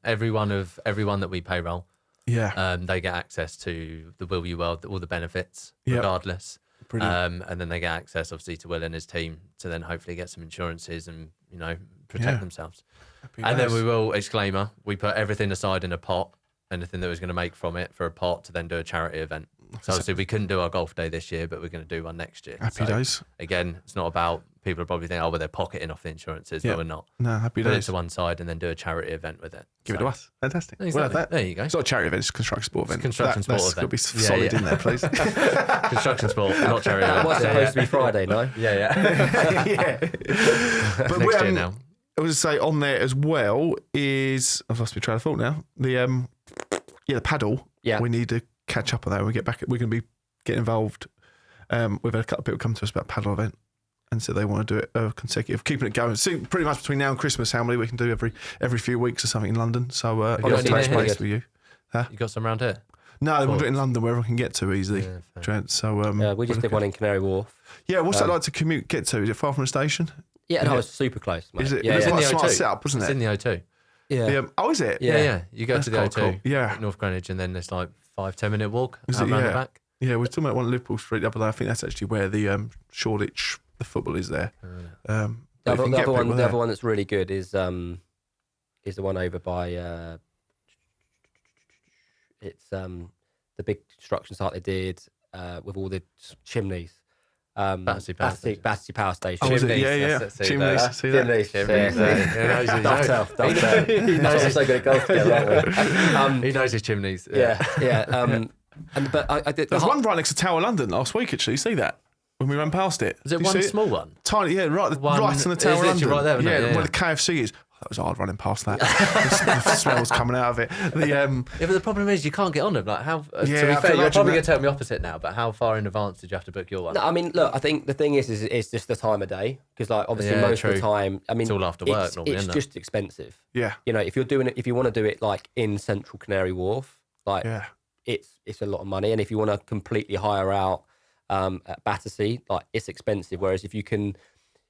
everyone that we payroll, they get access to the WillU world, all the benefits, regardless. Brilliant. And then they get access, obviously, to Will and his team to then hopefully get some insurances and protect themselves. And then we will, disclaimer, we put everything aside in a pot, anything that was going to make from it for a pot to then do a charity event. So obviously we couldn't do our golf day this year, but we're going to do one next year. Happy days. Again, it's not about, people are probably thinking, oh, well, they're pocketing off the insurances, but we're not. No, happy Put days. it to one side and then do a charity event with it. Give it to us. Fantastic. Exactly. We'll have that. There you go. It's not a charity event, it's a construction sport event. Construction sport that's event. That's got to be solid in there, please. Construction sport, not charity That event. was supposed to be Friday, no? Yeah. But Next year now. I was to say on there as well is, I've lost my train of thought now, the paddle. Yeah. We need to catch up on that when we get back. We're going to be getting involved. We've had a couple of people come to us about a paddle event. And so they want to do it consecutive, keeping it going. See, pretty much between now and Christmas, how many we can do every few weeks or something in London. So I'll got any touch here? base with you. You got some around here? No, we'll do it in London wherever I can get to easily. Yeah, fair. Trent. So we just did one in Canary Wharf. Yeah, what's that like to get to? Is it far from the station? Yeah, no, it's super close, mate. Is it? Yeah, It's yeah. like a in the smart O2. setup, wasn't It's it? in the O2. Yeah. Oh, is it? Yeah. You go That's to the quite O2, cool. Yeah. North Greenwich, and then it's like 5-10 minute walk Is out it? round the Yeah. back. Yeah, we're talking about one Liverpool Street the other day. I think that's actually where the Shoreditch, the football is there. The But if you can get people other there- one that's really good is the one over by it's the big construction site they did with all the chimneys. Battersea Power Station. Battersea Power Station. Oh, is it? Chimneys, Yeah, yeah. that's it, Chimneys. See that? Chimneys. He Dovetail. That's why we're so good at golf together, aren't we? He knows his chimneys. Yeah. But I did. There's one right next to Tower London last week, actually. You see that? When we ran past it. Is it Did you one see small one? Tiny, yeah, right One- on the it's Tower literally London. right there, isn't it? Yeah, where yeah. the KFC is. That was hard running past that. the smell's coming out of it. Yeah, but the problem is you can't get on them. Like how? To be I fair, can you're imagine probably that. going to tell me opposite now. But how far in advance did you have to book your one? No, I mean, look, I think the thing is it's just the time of day because, like, obviously Yeah, most of true. the time, I mean, It's all after work normally, It's isn't it? just expensive. Yeah. You know, if you're doing it, if you want to do it like in Central Canary Wharf, like Yeah. it's a lot of money, and if you want to completely hire out at Battersea, like it's expensive. Whereas if you can,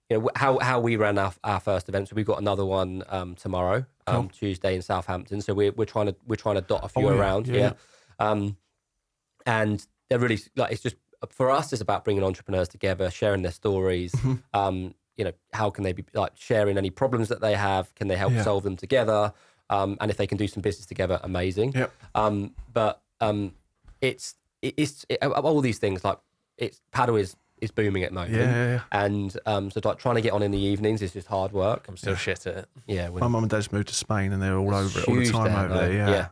you know, how we ran our first event, so we've got another one tomorrow, Tuesday in Southampton. So we're trying to dot a few Oh, yeah, around, yeah. and they're really like it's just for us. It's about bringing entrepreneurs together, sharing their stories. Mm-hmm. You know, how can they be like sharing any problems that they have? Can they help Yeah. solve them together? And if they can do some business together, amazing. Yep. But it's all these things like paddle is booming at the moment. Yeah. And so like trying to get on in the evenings is just hard work. I'm still shit at it. Yeah, My mum and dad's moved to Spain and they're all over it all the huge time down over there. Yeah.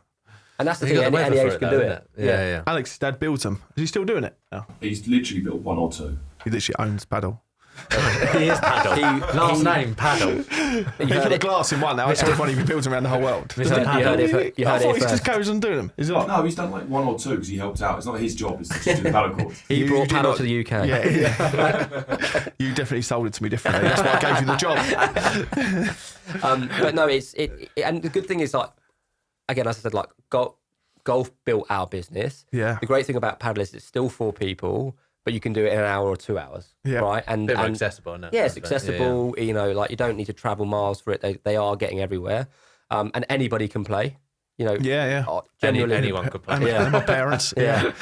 And that's the You thing. got the Any weather age for can it, do though, it. isn't it? Yeah. Alex's dad builds them. Is he still doing it? No. He's literally built one or two. He literally owns paddle. He is Paddle. Last name Paddle. You He heard put a it. glass in one now. It's so funny he builds around the whole world. Mr. You heard Paddle. it. You I heard thought it he just first. goes and do them. Is it like, No, he's done like one or two because he helped out. It's not his job, it's to just do the paddle course. He You brought did paddle not- to the UK. Yeah. You definitely sold it to me differently. That's why I gave you the job. But no, and the good thing is like, again, as I said, like golf built our business. Yeah. The great thing about paddle is it's still for people, but you can do it in an hour or 2 hours. Yeah. Right. And Bit more accessible, isn't it? yeah, it's Yeah, accessible. You know, like you don't need to travel miles for it. They are getting everywhere, and anybody can play. You know. Yeah. Generally, Anyone could play. And my parents. Yeah.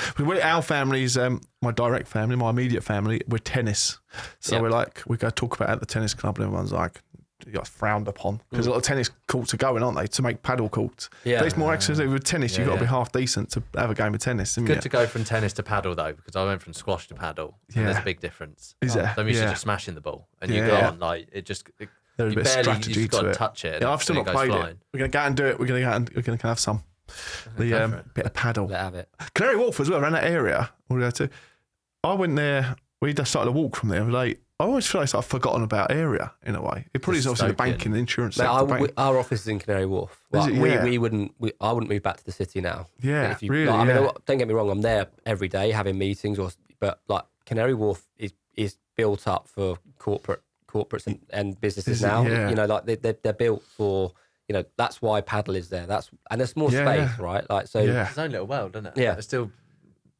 Our family's, my direct family, my immediate family, we're tennis. So Yeah. we're like, we go talk about it at the tennis club and everyone's like, you got frowned upon because a lot of tennis courts are going, aren't they, to make paddle courts? Yeah. But it's more expensive with tennis. You've got to be yeah. half decent to have a game of tennis. Isn't Good you? to go from tennis to paddle though, because I went from squash to paddle. And there's Yeah. a big difference. Is there? So I'm used to Yeah. just smashing the ball, and Yeah. you go on like it just. There's a you bit of barely, strategy you just got to to it. touch it. Yeah, I've still and not goes played flying. it. We're going to go out and do it. We're going to have some. The Go for it. bit of paddle. Let have it. Canary Wharf as well, around that area. We'll go to. I went there. We just started a walk from there. Like, I always feel like I've forgotten about area in a way. It probably is Just obviously the soak in. banking, the insurance Mate, sector. our office is in Canary Wharf. Is Like, it? Yeah. I wouldn't move back to the city now. Yeah, If you, really, like, I mean, yeah. don't get me wrong. I'm there every day having meetings, but like Canary Wharf is built up for corporates and businesses Is it? now. Yeah. You know, like they're built for that's why Padel is there. And there's more space, right? Like, so Yeah. It's its own little world, isn't it? Yeah. It's still,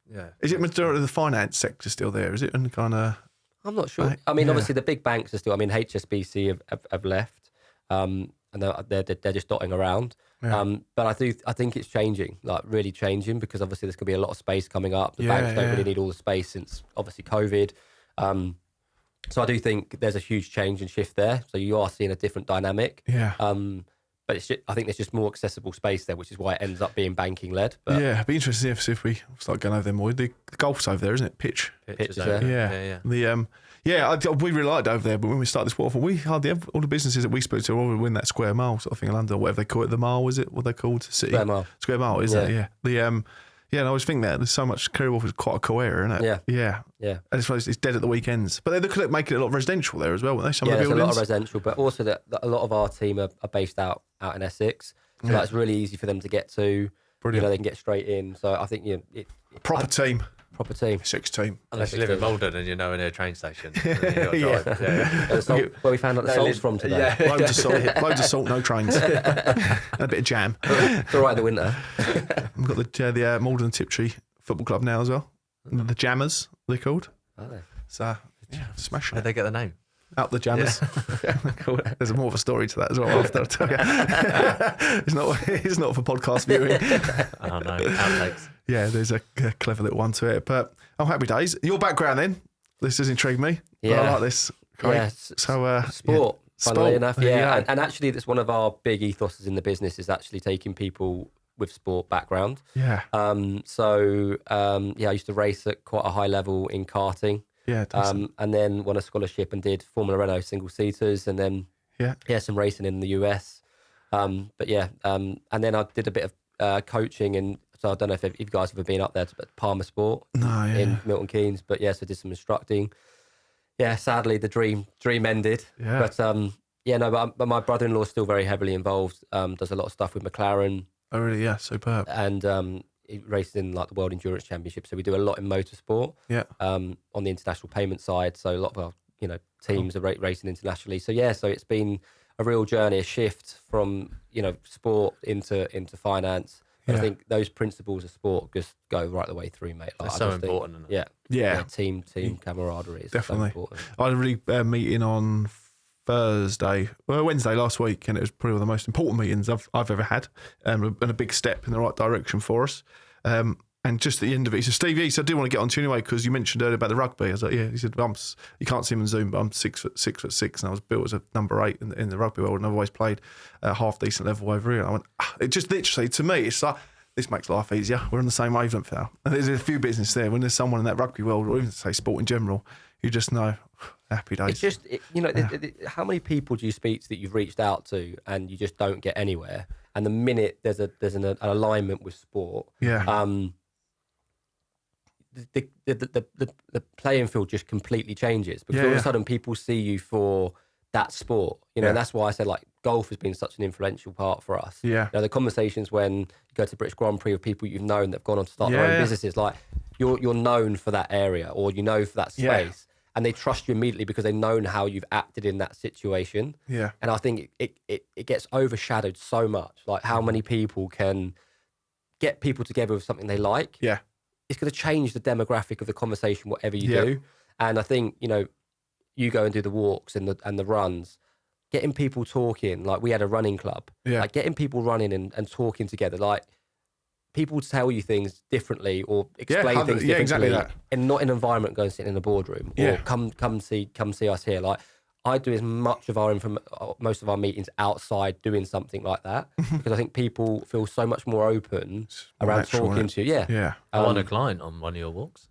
yeah. Is it majority of the finance sector still there? Is it? And kind of. I'm not sure. I mean, obviously the big banks are still. I mean, HSBC have left, and they're just dotting around. Yeah. But I think it's changing, like really changing, because obviously there's going to be a lot of space coming up. The banks don't really need all the space since obviously COVID. So I do think there's a huge change and shift there. So you are seeing a different dynamic. Yeah. But I think there's just more accessible space there, which is why it ends up being banking led. But Yeah, it'd be interesting to see if we start going over there more. The golf's over there, isn't it? Pitch. Pitch is over. there. Yeah. We really liked it over there, but when we started this waterfall, we hardly ever, all the businesses that we spoke to all win that square mile sort of thing in London, or whatever they call it. The mile, was it? What they called City? Square mile, is it? Yeah. And I always think that there's so much. Canary Wharf is quite a cool area, isn't it? Yeah. And I suppose it's dead at the weekends, but they're looking at making it a lot of residential there as well, weren't they? Some of the there's buildings. a lot of residential, but also that a lot of our team are based out in Essex, so that's really easy for them to get to. Brilliant. They can get straight in. So I think Proper team. Six team. Unless you live in Wimbledon and you're nowhere near a train station. Where we found out the salt's from today. Loads of salt, no trains. And a bit of jam. It's all right in the winter. We've got the Malden Tiptree Football Club now as well. The Jammers, they're called. Are they? So, smashing Where'd it. they get the name? Out the Jammers. Cool. There's more of a story to that as well. After it's not for podcast viewing. Oh no, outtakes. Yeah, there's a clever little one to it. But happy days. Your background then. This has intrigued me. Yeah. I like this. Great. Yeah, So sport. Funnily enough, Yeah. and actually, that's one of our big ethoses in the business is actually taking people with sport background. Yeah. I used to race at quite a high level in karting. Yeah. And then won a scholarship and did Formula Renault single seaters, and then some racing in the US. And then I did a bit of coaching, and so I don't know if you guys have ever been up there to Palmer Sport in Milton Keynes, but so I did some instructing. Yeah, sadly the dream ended. Yeah. But my brother-in-law is still very heavily involved. Does a lot of stuff with McLaren. Oh really? Yeah. Superb. And he races in like the World Endurance Championship, so we do a lot in motorsport. Yeah. On the international payment side, so a lot of our teams are racing internationally. So so it's been a real journey, a shift from sport into finance. And I think those principles of sport just go right the way through, mate. Like, it's so important. Isn't it? Yeah. Team camaraderie is definitely so important. I had a really meeting on Wednesday last week, and it was probably one of the most important meetings I've ever had, and a big step in the right direction for us. And just at the end of it, he said, Steve, he said, I do want to get on to you anyway, because you mentioned earlier about the rugby. I was like, yeah. He said, you can't see him on Zoom, but I'm 6'6", and I was built as a number 8 in the rugby world, and I've always played at half decent level over here. And I went, it just literally, to me, it's like, this makes life easier. We're on the same wavelength now. And there's a few business there. When there's someone in that rugby world, or even say sport in general, you just know, happy days. It's just, how many people do you speak to that you've reached out to and you just don't get anywhere? And the minute there's an alignment with sport, the playing field just completely changes, because all of a sudden people see you for that sport, and that's why I said like golf has been such an influential part for us. The conversations when you go to the British Grand Prix with people you've known that've gone on to start their own businesses, like you're known for that area, or for that space, and they trust you immediately because they've known how you've acted in that situation. And I think it gets overshadowed so much, like how many people can get people together with something they like. It's going to change the demographic of the conversation, whatever you do. And I think, you go and do the walks and the runs, getting people talking, like we had a running club, like getting people running and talking together, like people tell you things differently or explain things differently, exactly that. And not in an environment going sitting in a boardroom or come see us here. Like I do as much of most of our meetings outside doing something like that, because I think people feel so much more open around talking to you. I won a client on one of your walks.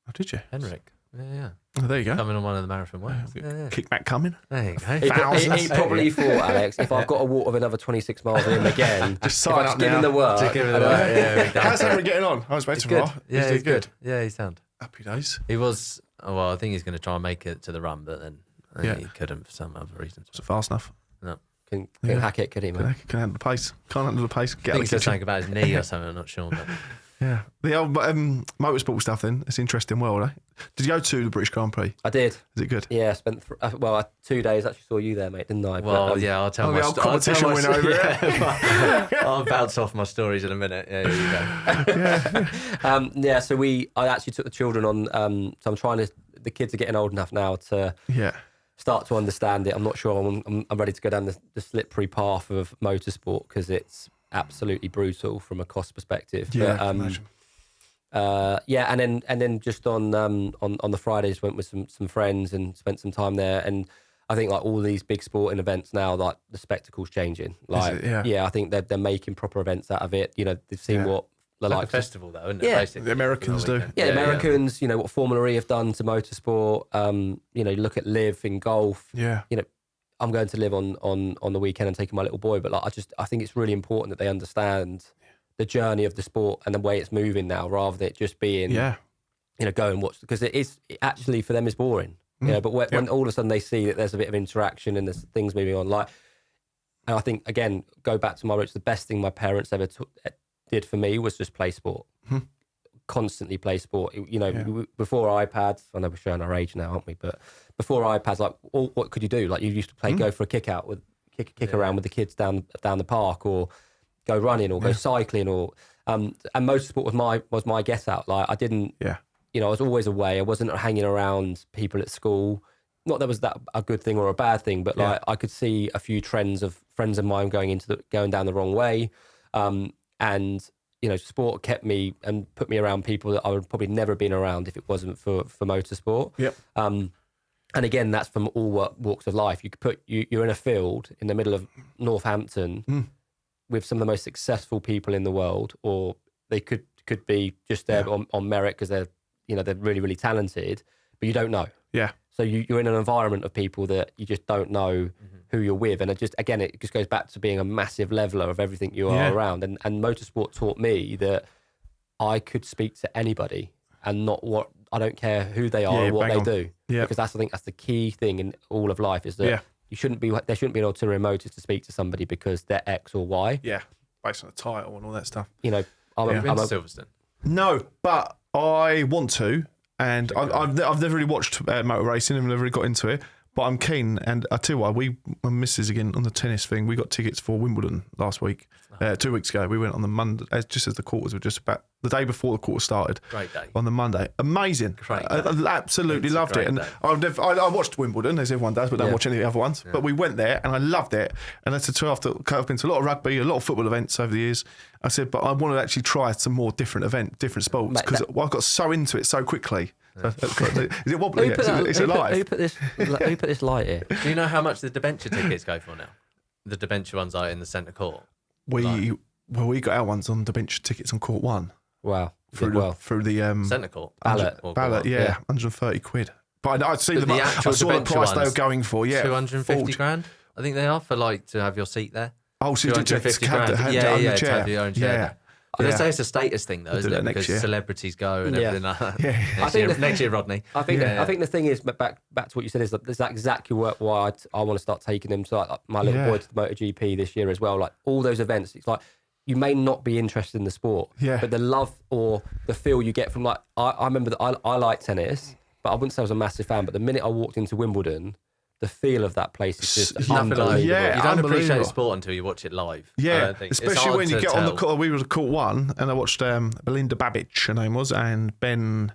Oh, did you? Henrik. Yeah. Oh, there you go. Coming on one of the marathon walks. Kickback coming. There you go. He probably thought, Alex, if I've got to walk with another 26 miles in him again, just sign up give now. him the work. How's Henrik getting on? I was waiting for a while. Yeah, he's good. Yeah, he's sound. Happy days. He was. Well, I think he's going to try and make it to the run, but then he couldn't for some other reasons. Was it fast enough? No. Can hack it, could he, man? Can handle the pace. Can't handle the pace. I think he's just saying about his knee or something. I'm not sure. But Yeah. The old motorsport stuff then, it's an interesting world, eh? Did you go to the British Grand Prix? I did. Is it good? Yeah, I spent 2 days. Actually saw you there, mate, didn't I? Well, But, yeah, I'll tell my old competition win over it. I'll bounce off my stories in a minute. Yeah, here you go. I actually took the children on. So I'm trying to. The kids are getting old enough now to start to understand it. I'm not sure I'm ready to go down the slippery path of motorsport because it's absolutely brutal from a cost perspective. Yeah, but, imagine. and then just on the Fridays went with some friends and spent some time there. And I think like all these big sporting events now, like the spectacle's changing. Like, I think they're making proper events out of it. You know, they've seen what the like a festival though, isn't it? Yeah. Basically, The Americans do. Yeah, the Americans, you know, what Formula E have done to motorsport. You know, you look at Liv in golf. Yeah. You know, I'm going to Liv on the weekend and taking my little boy, but like I think it's really important that they understand the journey of the sport and the way it's moving now, rather than it just being, you know, go and watch, because it actually for them is boring. You know, but when all of a sudden they see that there's a bit of interaction and there's things moving on, like, and I think again, go back to my roots, the best thing my parents ever did for me was just play sport. Constantly play sport. You know, before iPads, I know we're showing our age now, aren't we? But before iPads, like, what could you do? Like, you used to play, go for a kick out with kick around with the kids down the park, or go running, or go cycling, or and motorsport was my get out. Like, I didn't, you know, I was always away. I wasn't hanging around people at school. Not that was that a good thing or a bad thing, but like I could see a few trends of friends of mine going down the wrong way, and you know, sport kept me and put me around people that I would probably never been around if it wasn't for motorsport. Yep. And again, that's from all walks of life. You're in a field in the middle of Northampton with some of the most successful people in the world, or they could be just there on merit because they're really, really talented, but you don't know. Yeah. So you're in an environment of people that you just don't know who you're with. And it just goes back to being a massive leveler of everything you are around. And motorsport taught me that I could speak to anybody and I don't care who they are or what they do. Yeah. Because I think that's the key thing in all of life, is that there shouldn't be an ulterior motive to speak to somebody because they're X or Y. Yeah. Based on the title and all that stuff. You know, I'm a Silverstone. No, but I want to. And I've never really watched motor racing. I've never really got into it, but I'm keen. And I tell you what, my missus again on the tennis thing. We got tickets for Wimbledon last week, 2 weeks ago. We went on the Monday, just as the quarters were just about the day before the quarter started. Great day on the Monday. Amazing. Great day. I absolutely loved it. And I watched Wimbledon as everyone does, but don't watch any of the other ones. Yeah. But we went there and I loved it. And that's after I've been to a lot of rugby, a lot of football events over the years. I said, but I want to actually try some more different sports, because I got so into it so quickly. So, is it wobbly? Is it live? Who put this light here? Do you know how much the debenture tickets go for now? The debenture ones are in the centre court. We got our ones on debenture tickets on court 1. Wow. Through the centre court ballot, 130 quid. But I'd see them. I saw the price they were going for. Yeah, 250 grand. I think they are for to have your seat there. Oh, so you did 250 grand. To have your own chair. They say it's a status thing, though, isn't it? Because celebrities go and everything like that. Yeah. Next year, Rodney. I think the thing is, back to what you said, is that that's exactly why I want to start taking them. So like my little boy to the MotoGP this year as well. Like all those events, it's like you may not be interested in the sport, but the love or the feel you get from, like, I remember that I like tennis, but I wouldn't say I was a massive fan. But the minute I walked into Wimbledon, the feel of that place is just unbelievable. You don't appreciate the sport until you watch it live. Yeah, especially when you get on the court. We were at court 1 and I watched Belinda Babbage, her name was, and Ben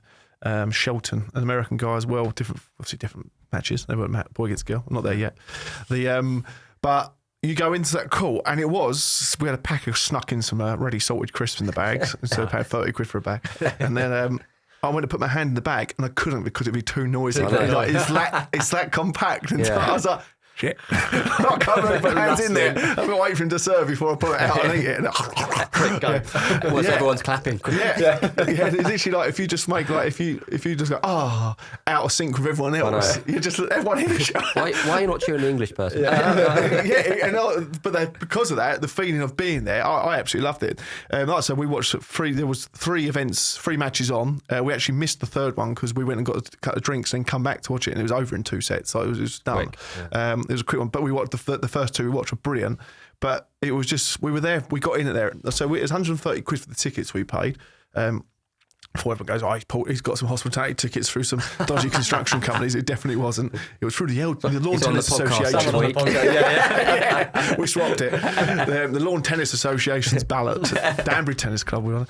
Shelton, an American guy as well. Obviously different matches. They weren't boy gets girl. I'm not there yet. But you go into that court and we had a pack snuck in some ready salted crisps in the bags, so I paid 30 quid for a bag, and then. I went to put my hand in the bag and I couldn't because it'd be too noisy. It's that compact. And I was like, shit. I can't really put my hands in there. I've been waiting for him to serve before I put it out and eat it. Quick go. Everyone's clapping. It's literally like if you just make, like, if you just go, out of sync with everyone else, you just let everyone in. Why are you not cheering the English person? But because of that, the feeling of being there, I absolutely loved it. Like I said, we watched there was 3 matches on. We actually missed the third one because we went and got a couple of drinks and come back to watch it, and it was over in 2 sets, so it was just done. It was a quick one, but we watched the first 2 we watched were brilliant. But it was just, we were there, we got in there. So it was 130 quid for the tickets we paid. Before everyone goes, he's got some hospitality tickets through some dodgy construction companies. It definitely wasn't. It was through the Lawn Tennis Association. We swapped it. The Lawn Tennis Association's ballot, Danbury Tennis Club.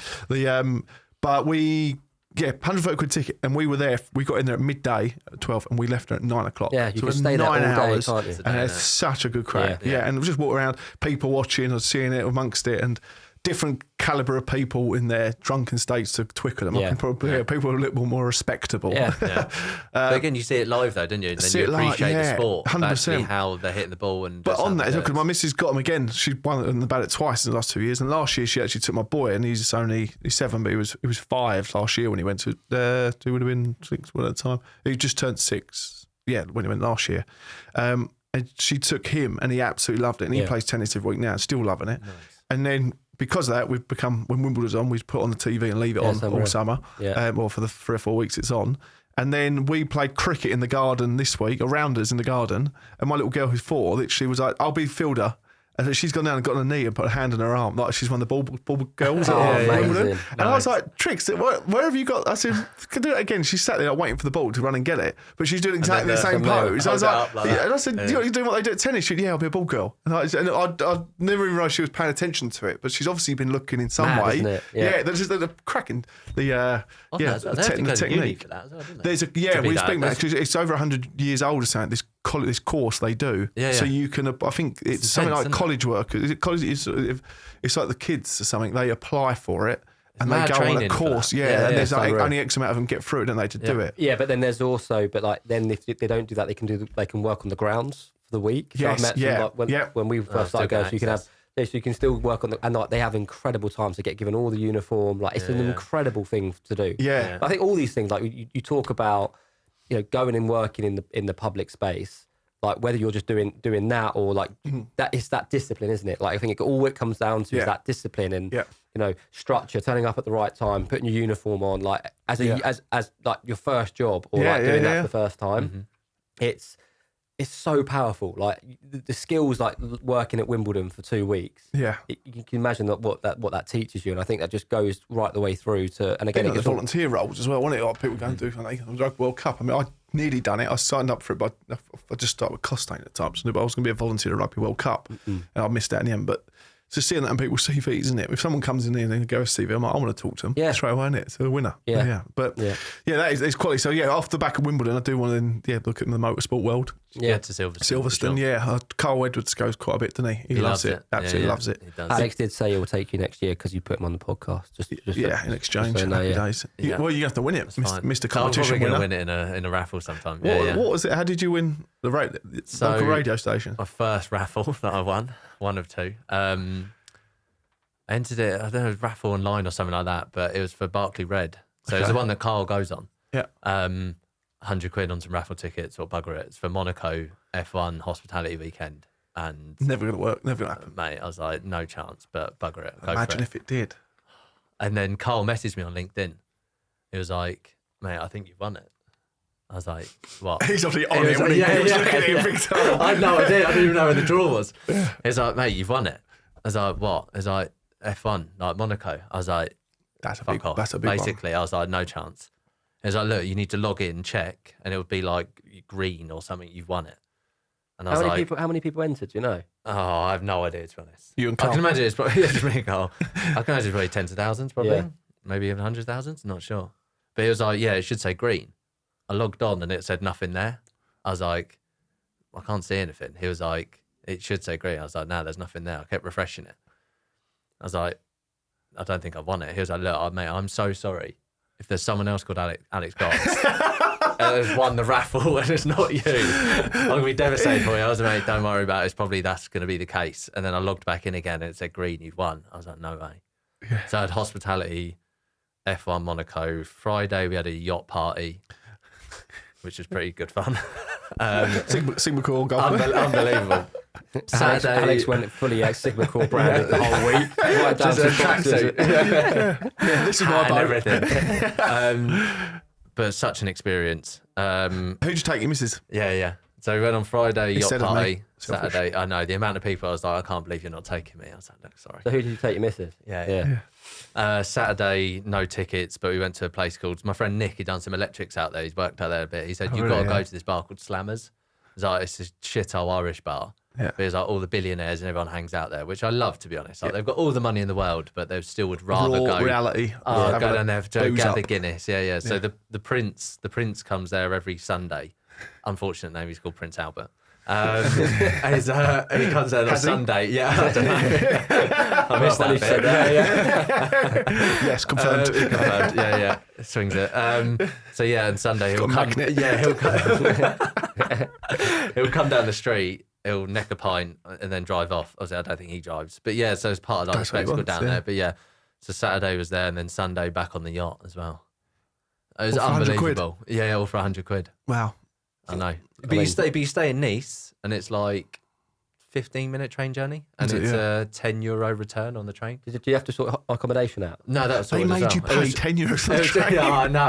But we 130 quid ticket, and we were there. We got in there at midday at 12, and we left at 9 o'clock. Yeah, you can stay there all day, can't you? And it's such a good crowd. Yeah, and we just walk around, people watching or seeing it amongst it, and different calibre of people in their drunken states to twickle them. I can probably people are a little more respectable. But again, you see it live though, didn't you? And then you appreciate the sport, 100%. how they're hitting the ball. And but on that, because my missus got him again. She won in the ballot twice in the last 2 years, and last year she actually took my boy, and he's 7, but he was 5 last year when he went to. He would have been 6 at the time. He just turned 6. Yeah, when he went last year. And she took him, and he absolutely loved it. And he plays tennis every week now, still loving it. Nice. And then, because of that, we've become, when Wimbledon's on, we put on the TV and leave it on all summer. Or for the 3 or 4 weeks it's on. And then we played cricket in the garden this week, a rounders in the garden. And my little girl who's 4 literally was like, I'll be fielder. And then she's gone down and got on her knee and put a hand on her arm, like she's one of the ball girls. Amazing. And I was like, Trix, where have you got? I said, can do it again. She sat there like, waiting for the ball to run and get it, but she's doing exactly the same pose. I was like, and I said, you're doing what they do at tennis. She said, yeah, I'll be a ball girl. And I never even realised she was paying attention to it, but she's obviously been looking in some way. Isn't it? They're cracking the technique. For that as well, didn't they? There's we speak about it because it's over 100 years old or something. This course they do, so you can. I think it's something like college work. Is it college? It's like the kids or something. They apply for it and they go on a course. And there's only X amount of them get through it, don't they, to do it? Yeah, but then there's also, then if they don't do that, they can work on the grounds for the week. So Yes, I've met them, when we first started going, so you can have. So you can still work on and they have incredible times to get given all the uniform. Like it's an incredible thing to do. Yeah. I think all these things, like you talk about, going and working in the public space, like whether you're just doing that or like that is that discipline, isn't it? Like I think all it comes down to is that discipline and structure, turning up at the right time, putting your uniform on, like as like your first job or doing that for the first time. It's so powerful. Like the skills, like working at Wimbledon for 2 weeks. Yeah, you can imagine what that teaches you, and I think that just goes right the way through to. And again, the volunteer roles as well. Wasn't it? Like people going to do the Rugby World Cup. I mean, I nearly done it. I signed up for it, but I just started with Costain at times. But I was going to be a volunteer at Rugby World Cup, and I missed out in the end. But just seeing that in people's CVs, isn't it? If someone comes in here and they go CV, I'm like, I want to talk to them. Straight away, isn't it? So a winner. But that is quality. So off the back of Wimbledon, I do want to look at the motorsport world. To Silverstone. Sure. Carl Edwards goes quite a bit, doesn't he? He loves it. Absolutely loves it. He does. Alex did say he will take you next year because you put him on the podcast. Just in exchange. Happy days. Well, you have to win it, Mr. Competition I'm probably winner. win it in a raffle sometime. What was it? How did you win the local radio station? My first raffle that I won, one of 2. I entered it, I don't know, raffle online or something like that, but it was for Barclay Red. So it's the one that Carl goes on. Yeah. 100 quid on some raffle tickets or bugger it. It's for Monaco F1 hospitality weekend. And never going to work, never going to happen. Mate, I was like, no chance, but bugger it. Imagine if it did. And then Carl messaged me on LinkedIn. He was like, mate, I think you've won it. I was like, what? He's obviously on it when he was looking at it big time. I had no idea. I didn't even know where the draw was. He's like, mate, you've won it. I was like, what? He's like, F1, like Monaco. I was like, that's a fuck big, off. That's a big Basically, one. I was like, no chance. He was like, look, you need to log in, check, and it would be like green or something. You've won it. And I was how many people entered? Do you know? Oh, I have no idea, to be honest. You and Carl. I can imagine it's probably just me and Carl. I can imagine it's probably tens of thousands, probably, maybe even 100,000. Not sure. But he was like, yeah, it should say green. I logged on and it said nothing there. I was like, I can't see anything. He was like, it should say green. I was like, no, there's nothing there. I kept refreshing it. I was like, I don't think I won it. He was like, look, mate, I'm so sorry. If there's someone else called Alex Goss and has won the raffle and it's not you, I'm going to be devastated for you. I was like, mate, don't worry about it. That's going to be the case. And then I logged back in again and it said green, you've won. I was like, no way. Yeah. So I had hospitality, F1 Monaco. Friday we had a yacht party, which was pretty good fun. Sigmacore golf. Unbelievable. Saturday, Alex went fully Sigmacore branded the whole week. Right down to tracksuit. This is my boat. Everything. But such an experience. Who'd you take, your missus? Yeah. So we went on Friday, yacht Instead of me. party, Selfish. Saturday. I know, the amount of people, I was like, I can't believe you're not taking me. I was like, no, sorry. So who did you take your missus? Yeah. Saturday, no tickets, but we went to a place called, my friend Nick, he'd done some electrics out there. He's worked out there a bit. He said, you've got to go to this bar called Slammers. It's like, it's a shithole Irish bar. Yeah. But it's like all the billionaires and everyone hangs out there, which I love, to be honest. Like, they've got all the money in the world, but they still would rather Raw go. reality. Oh, go down there to booze gather up. Guinness. Yeah. So the prince comes there every Sunday. Unfortunate name, he's called Prince Albert. And he comes there on Sunday. Yeah, I don't know. I missed that bit. Yes, confirmed. Confirmed. Yeah. Swings it. So yeah, and Sunday he'll got a come. magnet. Yeah, he'll come down the street. He'll neck a pint and then drive off. Obviously, I don't think he drives, but yeah. So it's part of like the That's what he spectacle wants, down yeah. there. But yeah, so Saturday was there, and then Sunday back on the yacht as well. It was All for 100 quid? unbelievable. Yeah, all for 100 quid. Wow. I know. But you stay in Nice, and it's like 15-minute train journey, and Is it? it's Yeah. a €10 return on the train. Do you have to sort accommodation out? No, that was They sorted as made you well. It pay was- €10 for the it was- train. Yeah, I know.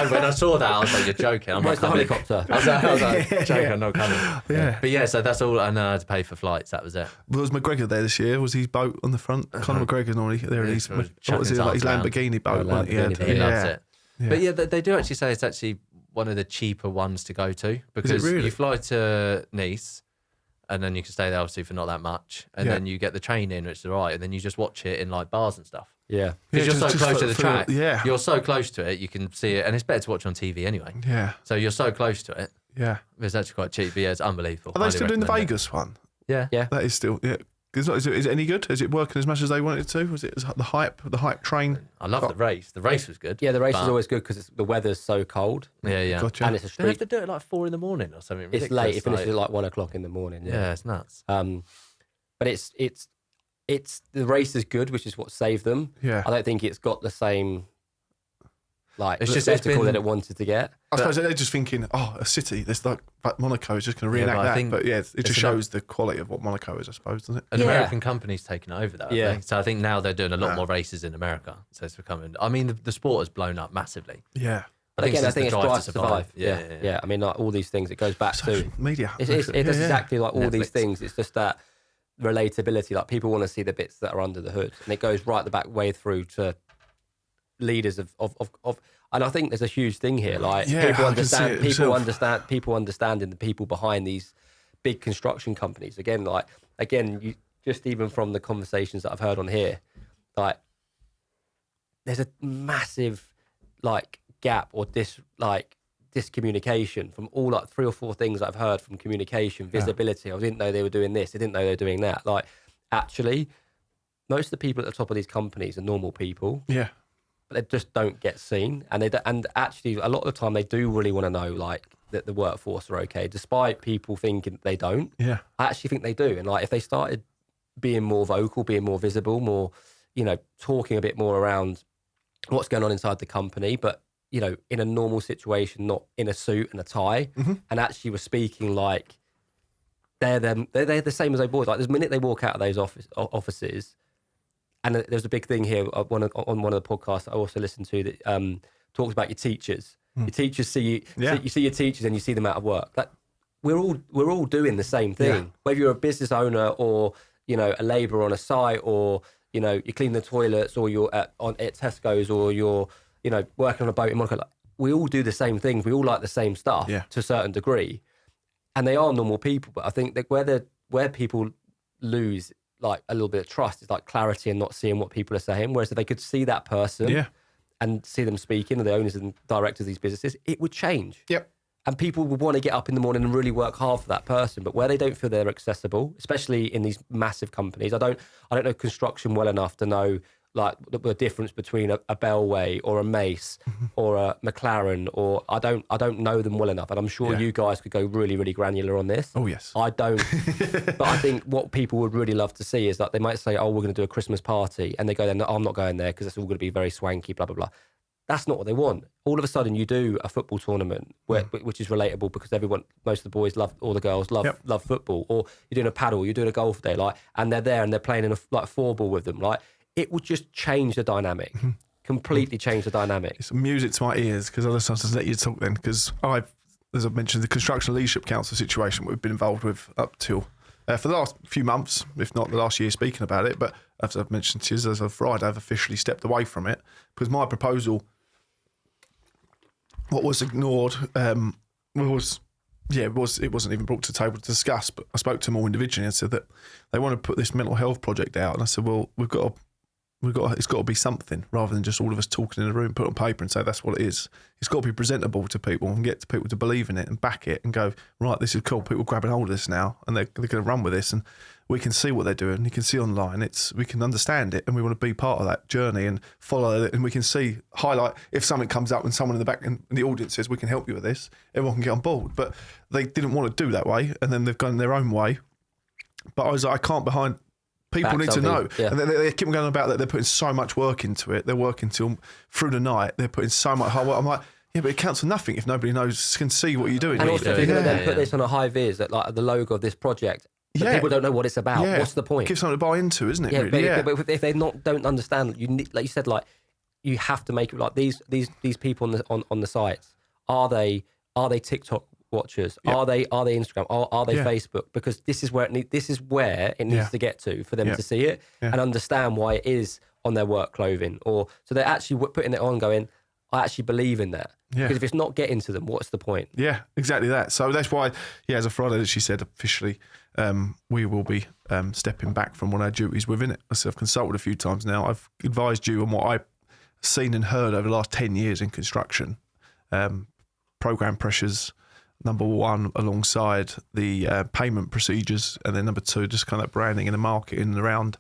When I saw that, I was like, "You're joking." I'm Where's not the coming. helicopter? I was like, joking. I'm not coming. Yeah. But yeah, so that's all. And then I had to pay for flights. That was it. Was McGregor there this year? Was his boat on the front? Conor McGregor's normally there. Yeah, His, sort of what was chucking it? Like his his arms Lamborghini boat. Oh, wasn't it? Lamborghini boat. He yeah. loves it. Yeah. But yeah, they do actually say it's actually one of the cheaper ones to go to because really? you fly to Nice. And then you can stay there obviously for not that much, and Yeah. then you get the train in, which is all right, and then you just watch it in like bars and stuff. Yeah. Because Yeah, you're so just close to the for- track. yeah. You're so close to it, you can see it, and it's better to watch on TV anyway. Yeah. So you're so close to it. Yeah. It's actually quite cheap, but yeah, it's unbelievable. Are they Highly still doing the recommend it. Vegas one? Yeah. Yeah. That is still. Yeah. Is it any good? Is it working as much as they wanted it to? Was it the hype train? I love the race. The race was good. Yeah, the race is but- always good because the weather's so cold Yeah. Gotcha. and it's a They have street. to do it at like 4 a.m. or something. It's ridiculous, late. It finishes like- at like 1 o'clock in the morning. Yeah, it's nuts. But it's the race is good, which is what saved them. Yeah. I don't think it's got the same like It's just- spectacle it's been- that it wanted to get. I suppose they're just thinking, oh, a city. There's like Monaco is just going to Yeah, reenact but I that. think But yeah, it it's just enough- shows the quality of what Monaco is, I suppose, doesn't it? An Yeah. American company's taken over that. Yeah. Yeah. So I think now they're doing a lot Ah. more races in America. So it's becoming. I mean, the sport has blown up massively. Yeah. But Again, I since think the it's Drive to Survive. Yeah. Yeah. I mean, like all these things, it goes back to Social media. it's Yeah, that's yeah. exactly like all these Netflix. things. It's just that relatability. Like people want to see the bits that are under the hood, and it goes right the back way through to leaders of. And I think there's a huge thing here. Like Yeah, people I can see it understand, myself. people understanding the people behind these big construction companies. Again, you just even from the conversations that I've heard on here, like there's a massive like gap or discommunication from all like 3 or 4 things that I've heard from communication, visibility. I didn't know they were doing this. I didn't know they were doing that. Like actually, most of the people at the top of these companies are normal people, Yeah. but they just don't get seen. And actually, a lot of the time, they do really want to know like that the workforce are okay, despite people thinking they don't. Yeah. I actually think they do. And like if they started being more vocal, being more visible, more, talking a bit more around what's going on inside the company, but in a normal situation, not in a suit and a tie, and actually were speaking like they're the same as those boys. Like the minute they walk out of those offices, and there's a big thing here on one of the podcasts I also listened to that talks about your teachers. Your teachers see you, you see your teachers and you see them out of work. Like we're all doing the same thing. Yeah. Whether you're a business owner or a labourer on a site, or you clean the toilets, or you're at Tesco's, or you're working on a boat in Monaco. Like, we all do the same things. We all like the same stuff to a certain degree, and they are normal people. But I think that where people lose like a little bit of trust is like clarity and not seeing what people are saying. Whereas if they could see that person and see them speaking, or the owners and directors of these businesses, it would change. Yep. And people would want to get up in the morning and really work hard for that person. But where they don't feel they're accessible, especially in these massive companies, I don't know construction well enough to know like the difference between a Bellway or a Mace or a McLaren, or I don't know them well enough. And I'm sure you guys could go really, really granular on this. Oh, yes. I don't. But I think what people would really love to see is that they might say, oh, we're going to do a Christmas party. And they go there, no, I'm not going there because it's all going to be very swanky, blah, blah, blah. That's not what they want. All of a sudden, you do a football tournament, which is relatable because most of the boys love, all the girls love football. Or you're doing a paddle, you're doing a golf day, and they're there and they're playing in a 4-ball with them. It would just change the dynamic, completely change the dynamic. It's music to my ears because I just let you talk then because as I mentioned, the Construction Leadership Council situation we've been involved with up till for the last few months, if not the last year, speaking about it. But as I've mentioned to you, as of Friday, I've officially stepped away from it because my proposal, what was ignored, it wasn't even brought to the table to discuss. But I spoke to them all individually and said that they want to put this mental health project out, and I said, well, it's got to be something rather than just all of us talking in a room, put it on paper and say that's what it is. It's got to be presentable to people and get people to believe in it and back it and go, right, this is cool. People are grabbing hold of this now and they're going to run with this, and we can see what they're doing. You can see online. We can understand it, and we want to be part of that journey and follow it. And we can highlight if something comes up and someone in the back in the audience says we can help you with this, everyone can get on board. But they didn't want to do that way, and then they've gone their own way. But I was like, I can't behind. People need to know. Yeah. And they keep going about that they're putting so much work into it. They're working through the night. They're putting so much hard work. I'm like, yeah, but it counts for nothing if nobody can see what you're doing. And also, if you're going to then put this on a high vis, that like the logo of this project, but people don't know what it's about. Yeah. What's the point? Give something to buy into, isn't it? Yeah, really? but if they don't understand, you need, like you said, like you have to make it like these people on the sites. Are they TikTok watchers? Yep. Are they Instagram? Are they Facebook? Because this is where it needs to get to for them to see it and understand why it is on their work clothing. Or so they're actually putting it on, going, I actually believe in that. Because if it's not getting to them, what's the point? Yeah, exactly that. So that's why, as of Friday, she said officially, we will be stepping back from one of our duties within it. I've consulted a few times now. I've advised you on what I've seen and heard over the last 10 years in construction. Program pressures, number one, alongside the payment procedures, and then number two, just kind of branding and the marketing around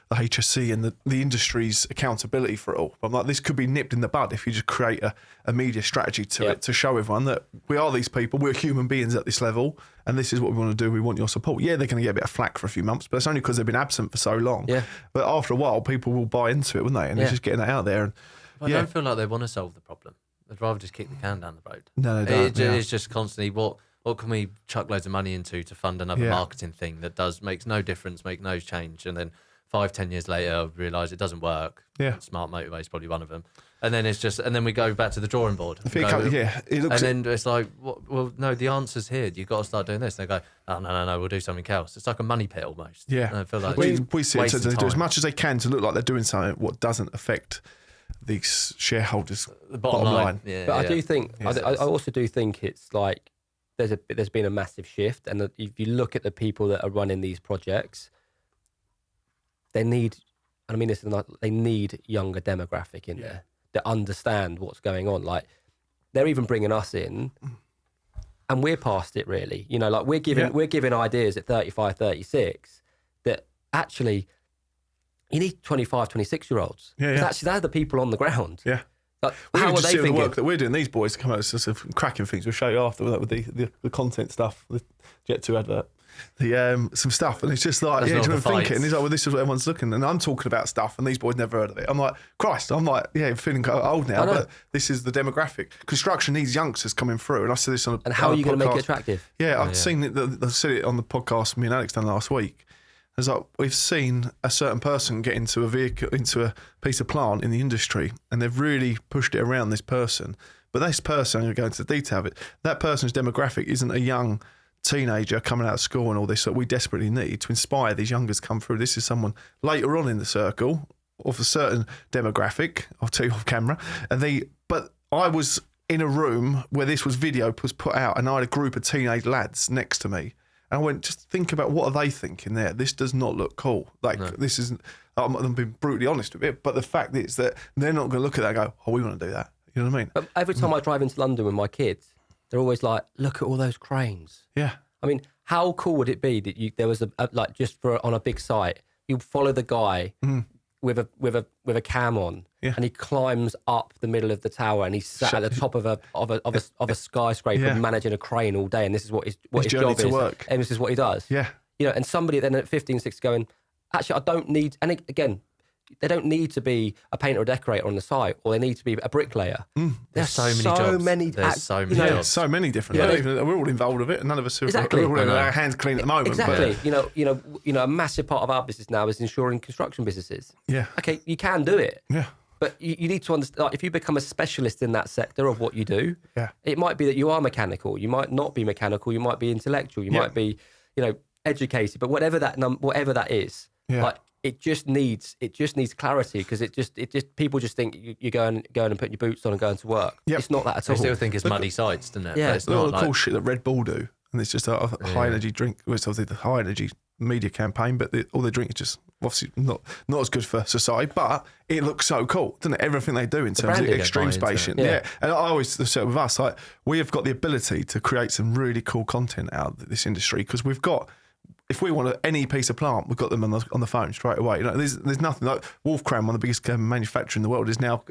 the HSC and the industry's accountability for it all. I'm like, this could be nipped in the bud if you just create a media strategy to it to show everyone that we are these people, we're human beings at this level, and this is what we want to do. We want your support. Yeah, they're going to get a bit of flack for a few months, but it's only because they've been absent for so long. Yeah. But after a while, people will buy into it, wouldn't they? And it's just getting that out there. And I don't feel like they want to solve the problem. They'd rather just kick the can down the road. No, they don't. It's just constantly, what can we chuck loads of money into to fund another marketing thing that makes no difference, make no change, and then 5-10 years later, I realise it doesn't work. Yeah, smart motorway is probably one of them. And then then we go back to the drawing board. And then it's like, well, no, the answer's here. You've got to start doing this. And they go, oh, no, we'll do something else. It's like a money pit almost. Yeah, and I feel like we see it. So they do as much as they can to look like they're doing something what doesn't affect these shareholders' the bottom line. Yeah, but I do think, I also do think it's like there's been a massive shift, and if you look at the people that are running these projects, they need, and I mean this, they need younger demographic in there that understand what's going on. Like they're even bringing us in, and we're past it really. You know, like we're giving ideas at 35, 36 that actually you need 25, 26-year-olds. Actually, they're the people on the ground. Yeah. Like, how are they thinking? The work that we're doing, these boys come out with some cracking things. We'll show you after with the content stuff, the Jet2 advert, some stuff, and it's just like, do you know think it? And he's like, well, this is what everyone's looking, and I'm talking about stuff, and these boys never heard of it. I'm like, Christ, feeling old now, but this is the demographic. Construction needs youngsters coming through, and I said this on and how are you going to make it attractive? Yeah, I've seen it. I said it on the podcast me and Alex done last week. It's like we've seen a certain person get into a vehicle, into a piece of plant in the industry, and they've really pushed it around this person. But this person, I'm going to go into the detail of it, that person's demographic isn't a young teenager coming out of school and all this that we desperately need to inspire these youngers to come through. This is someone later on in the circle of a certain demographic, I'll tell you off camera. But I was in a room where this video was put out, and I had a group of teenage lads next to me. And I went, just think about what are they thinking there? This does not look cool. This isn't, I'm being brutally honest with it, but the fact is that they're not going to look at that and go, oh, we want to do that. You know what I mean? But every time I drive into London with my kids, they're always like, look at all those cranes. Yeah. I mean, how cool would it be that there was on a big site, you follow the guy with a cam on, and he climbs up the middle of the tower, and he's sat at the top of a skyscraper managing a crane all day, and this is what his job is. Work. And this is what he does. Yeah. You know, and somebody then at 15, 16 going, actually, I don't need, and again, they don't need to be a painter or decorator on the site, or they need to be a bricklayer. There's so many jobs. There's so many jobs. So many different. We're all involved with it, and none of us are with our hands clean at the moment. Exactly. But, you know, a massive part of our business now is insuring construction businesses. Yeah. Okay, you can do it. Yeah. But you need to understand, like, if you become a specialist in that sector of what you do, Yeah. it might be that you are mechanical. You might not be mechanical. You might be intellectual. You might be, educated. But whatever that is, like, it just needs clarity, because it just people just think you're going and putting your boots on and going to work. Yep. It's not that at They all. still think it's muddy sites, doesn't it? Yeah. But it's Look at not all the like, cool shit that Red Bull do, and it's just a high energy drink. Well, it's obviously the high energy media campaign, but all they drink is just obviously not as good for society. But it looks so cool, doesn't it? Everything they do in terms of branding, extreme buy into spacing. it. Yeah, and I always say with us, like, we have got the ability to create some really cool content out of this industry, because we've got. If we want any piece of plant, we've got them on the phone straight away. There's nothing like Wolfcram, one of the biggest manufacturer in the world, is now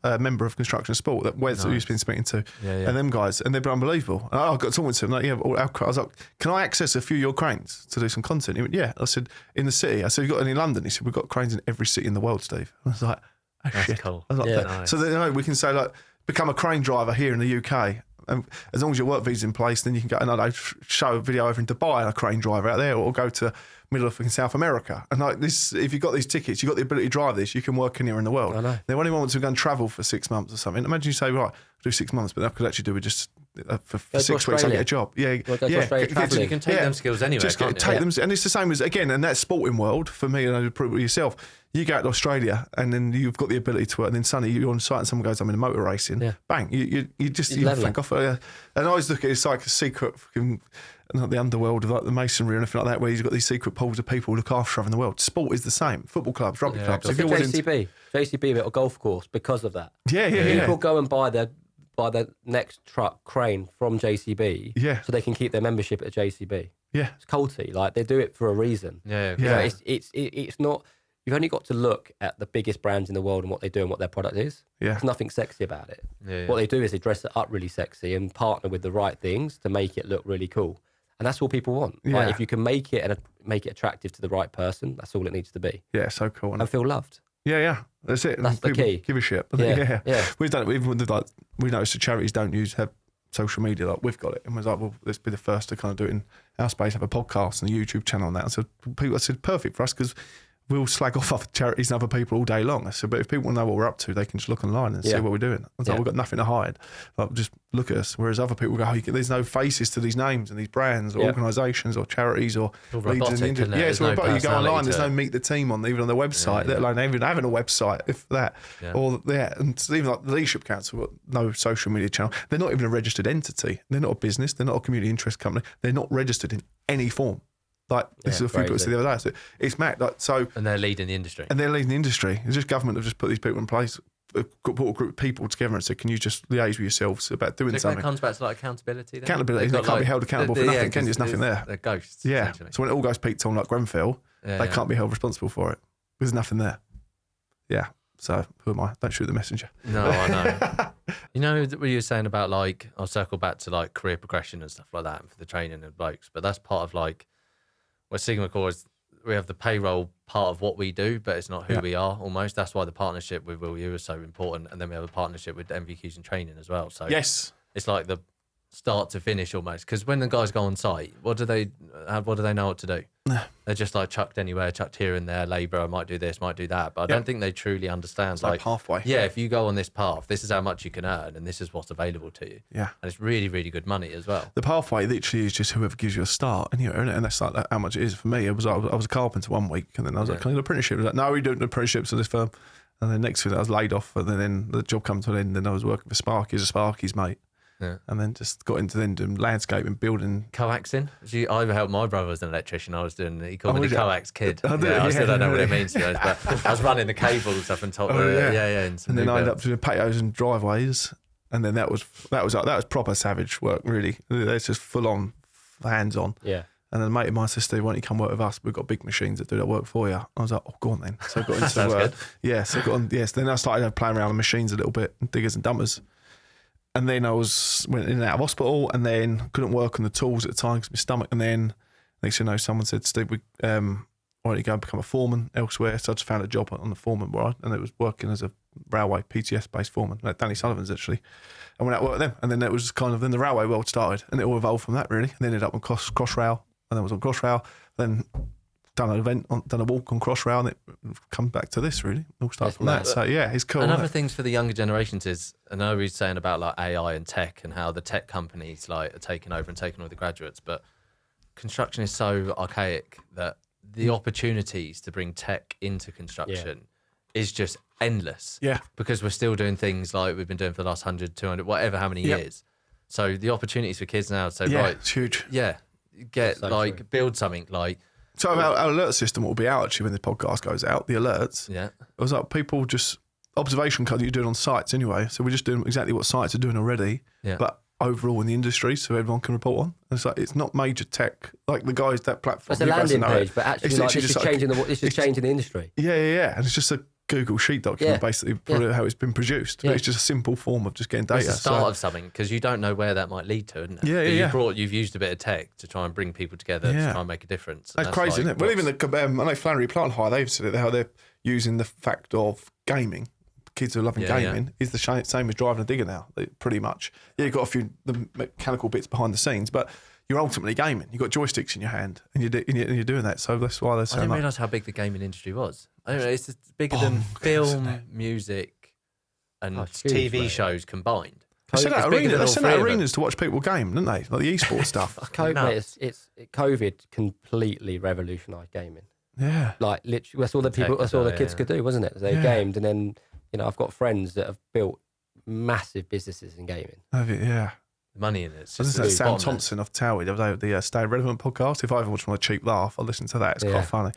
a member of Construction Sport that Wes, who's been speaking to, and them guys, and they've been unbelievable. And I got talking to them, like, I was like, can I access a few of your cranes to do some content? He went, yeah. I said, in the city. I said, you got any in London? He said, we've got cranes in every city in the world, Steve. I was like, oh, that's shit. cool. I was like, Nice. So that, we can say, like, become a crane driver here in the UK. And as long as your work visa's in place, then you can go and show a video over in Dubai and a crane driver out there, or go to middle of South America. And like this, if you've got these tickets, you've got the ability to drive this, you can work anywhere in the world. I know. Then when anyone wants to go and travel for 6 months or something, imagine you say, right, do 6 months, but that could actually do with just for 6 weeks I get a job. Yeah, Go to Australia travelling. You can take them skills anywhere, just can't you? take them, and it's the same as, again, in that sporting world, for me, and I prove it yourself, you go out to Australia and then you've got the ability to work, and then suddenly you're on site and someone goes, I'm in a motor racing, bang, you flank off. And I always look at it as like a secret fucking, not the underworld of like the masonry or anything like that, where you've got these secret pools of people who look after in the world. Sport is the same. Football clubs, rugby clubs. Look at JCB built a golf course because of that. People go and buy the next truck crane from JCB, so they can keep their membership at JCB. Yeah, it's culty. Like, they do it for a reason. It's not. You've only got to look at the biggest brands in the world and what they do and what their product is. There's nothing sexy about it. What they do is they dress it up really sexy and partner with the right things to make it look really cool. And that's all people want. Like, if you can make it attractive to the right person, that's all it needs to be. Yeah, so cool. And feel loved. Yeah, that's it. That's the key. Give a shit. Yeah. We've done it. Even with we noticed the charities don't have social media like we've got it, and was like, well, let's be the first to kind of do it in our space, have a podcast and a YouTube channel on that. And so I said, perfect for us, because we'll slag off other charities and other people all day long. I said, but if people want to know what we're up to, they can just look online and see what we're doing. I was like, we've got nothing to hide. Like, just look at us. Whereas other people go, there's no faces to these names and these brands or organisations or charities or leaders in the industry. Yeah, it's robotic. You go online, there's no meet the team on, even on their website, let alone even having a website, if that. Or and even like the Leadership Council, got no social media channel. They're not even a registered entity. They're not a business. They're not a community interest company. They're not registered in any form. Like, this is a few people said the other day. So it's mad. Like, so, and they're leading the industry. It's just government have just put these people in place, put a group of people together and said, can you just liaise with yourselves about doing something? It comes back to like accountability. Accountability. They can't be held accountable for nothing, can you? There's nothing there. They're ghosts. Yeah. So when it all goes peaked on like Grenfell, they can't be held responsible for it. There's nothing there. Yeah. So who am I? Don't shoot the messenger. No, I know. You know what you were saying about, like, I'll circle back to like career progression and stuff like that, and for the training of blokes, but that's part of like where Sigmacore is. We have the payroll part of what we do, but it's not who we are almost. That's why the partnership with WillU is so important. And then we have a partnership with MVQs and training as well. So yes, it's like the start to finish almost. Because when the guys go on site, what do they know what to do? They're just like chucked anywhere, chucked here and there. Labour, I might do this, might do that. But I don't think they truly understand. It's like pathway. Yeah, if you go on this path, this is how much you can earn, and this is what's available to you. Yeah, and it's really, really good money as well. The pathway literally is just whoever gives you a start, and that's like how much it is for me. It was I was a carpenter one week, and then I was like, "Can I do an apprenticeship?" I was like, "No, we don't do apprenticeships at this firm." And then next week I was laid off, and then the job come to an end, and I was working for Sparky as a Sparky's mate. Yeah. And then just got into then doing landscaping, building. Coaxing? I helped my brother as an electrician. He called me the coax kid. I still don't know what it means, to be honest, but I was running the cables up and top. And then I ended up doing patios and driveways, and then that was proper savage work, really. That's just full on, hands on. Yeah. And then a mate of mine said, Steve, why don't you come work with us? We've got big machines that do that work for you. I was like, oh, go on then. So I got into good. So I got on. Yes. Then I started playing around with machines a little bit, diggers and dumpers. And then I went in and out of hospital, and then couldn't work on the tools at the time because my stomach. And then next thing you know, someone said, Steve, why don't you go and become a foreman elsewhere? So I just found a job on the foreman board, and it was working as a railway PTS-based foreman, like Danny Sullivan's actually. I went out and worked with them, and then it was kind of, then the railway world started, and it all evolved from that really. And then ended up on Crossrail, and then was on Crossrail. Then done an event, done a walk on Crossrail, and it come back to this really. All starts from that. So yeah, it's cool. And other things for the younger generations is, I know he's saying about like AI and tech and how the tech companies like are taking over and taking all the graduates, but construction is so archaic that the opportunities to bring tech into construction is just endless. Yeah. Because we're still doing things like we've been doing for the last 100, 200, whatever, how many years. So the opportunities for kids now to say, right, it's huge. Yeah, get so like true. build something like. So our alert system will be out actually when the podcast goes out. The alerts. Yeah. It was like people just observation code that you're doing on sites anyway. So we're just doing exactly what sites are doing already. Yeah. But overall in the industry, so everyone can report on. And it's like it's not major tech like the guys that platform. It's a you guys landing know it. page, but actually, It's like, literally this is just like- changing the industry. Yeah. And it's just a Google Sheet document, basically, probably how it's been produced. Yeah. But it's just a simple form of just getting data. It's the start So- of something because you don't know where that might lead to, isn't it? Yeah, But yeah. you've used a bit of tech to try and bring people together to try and make a difference. And That's crazy, like isn't it? Well, what's- even the I know Flannery Plant High, they've said it, how they're using the fact of gaming. Kids who are loving gaming is the same as driving a digger now, pretty much. Yeah, you've got a few the mechanical bits behind the scenes, but you're ultimately gaming. You've got joysticks in your hand, and you're doing that. So that's why they're so I didn't much. realise how big the gaming industry was. I don't know, it's bigger than film, music, and Oh, it's huge, TV mate. shows combined. They sent It's out bigger than all three of them. arenas to watch people game, didn't they? Like the esports stuff. COVID completely revolutionised gaming. Yeah. Like literally, that's all the people, that's all the kids could do, wasn't it? They gamed, and then I've got friends that have built massive businesses in gaming. Yeah. Money in it. It's I just listened to Sam bottomless. Thompson of Towie the other day, the Stay Relevant podcast. If I ever watch one a cheap laugh, I'll listen to that. It's quite funny.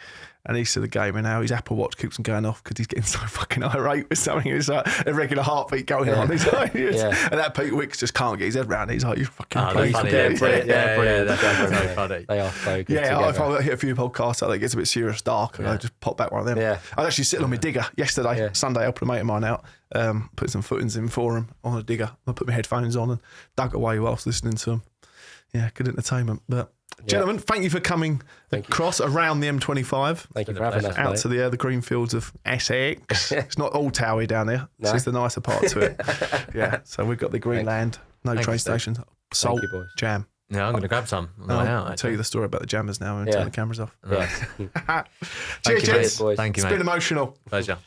And he's to the game, and now his Apple Watch keeps him going off because he's getting so fucking irate with something. It's like a regular heartbeat going on. He's like, and that Pete Wicks just can't get his head around it. He's like, you fucking Oh, please. they're funny. Yeah, They're brilliant. Yeah, brilliant. That's so funny. They are so good. Yeah, if together. I hit a few podcasts out that gets a bit serious dark, I just pop back one of them. Yeah. I was actually sitting on my digger yesterday, Sunday, helping a mate of mine out, put some footings in for him on a digger. I put my headphones on and dug away whilst listening to them. Yeah, good entertainment. But gentlemen, thank you for coming across around the M25. Thank you for having us, Out mate. to the green fields of Essex. It's not all Towie down there. It's just the nicer part to it. Yeah, so we've got the Greenland, no Thanks, train Steve. stations, salt, you, boys. jam. Yeah, I'm going to grab some on the way out. I'll tell you the story about the jammers now and turn the cameras off. Yeah. Cheers, you, mate. gents. boys. Thank you, It's mate. been emotional. Pleasure.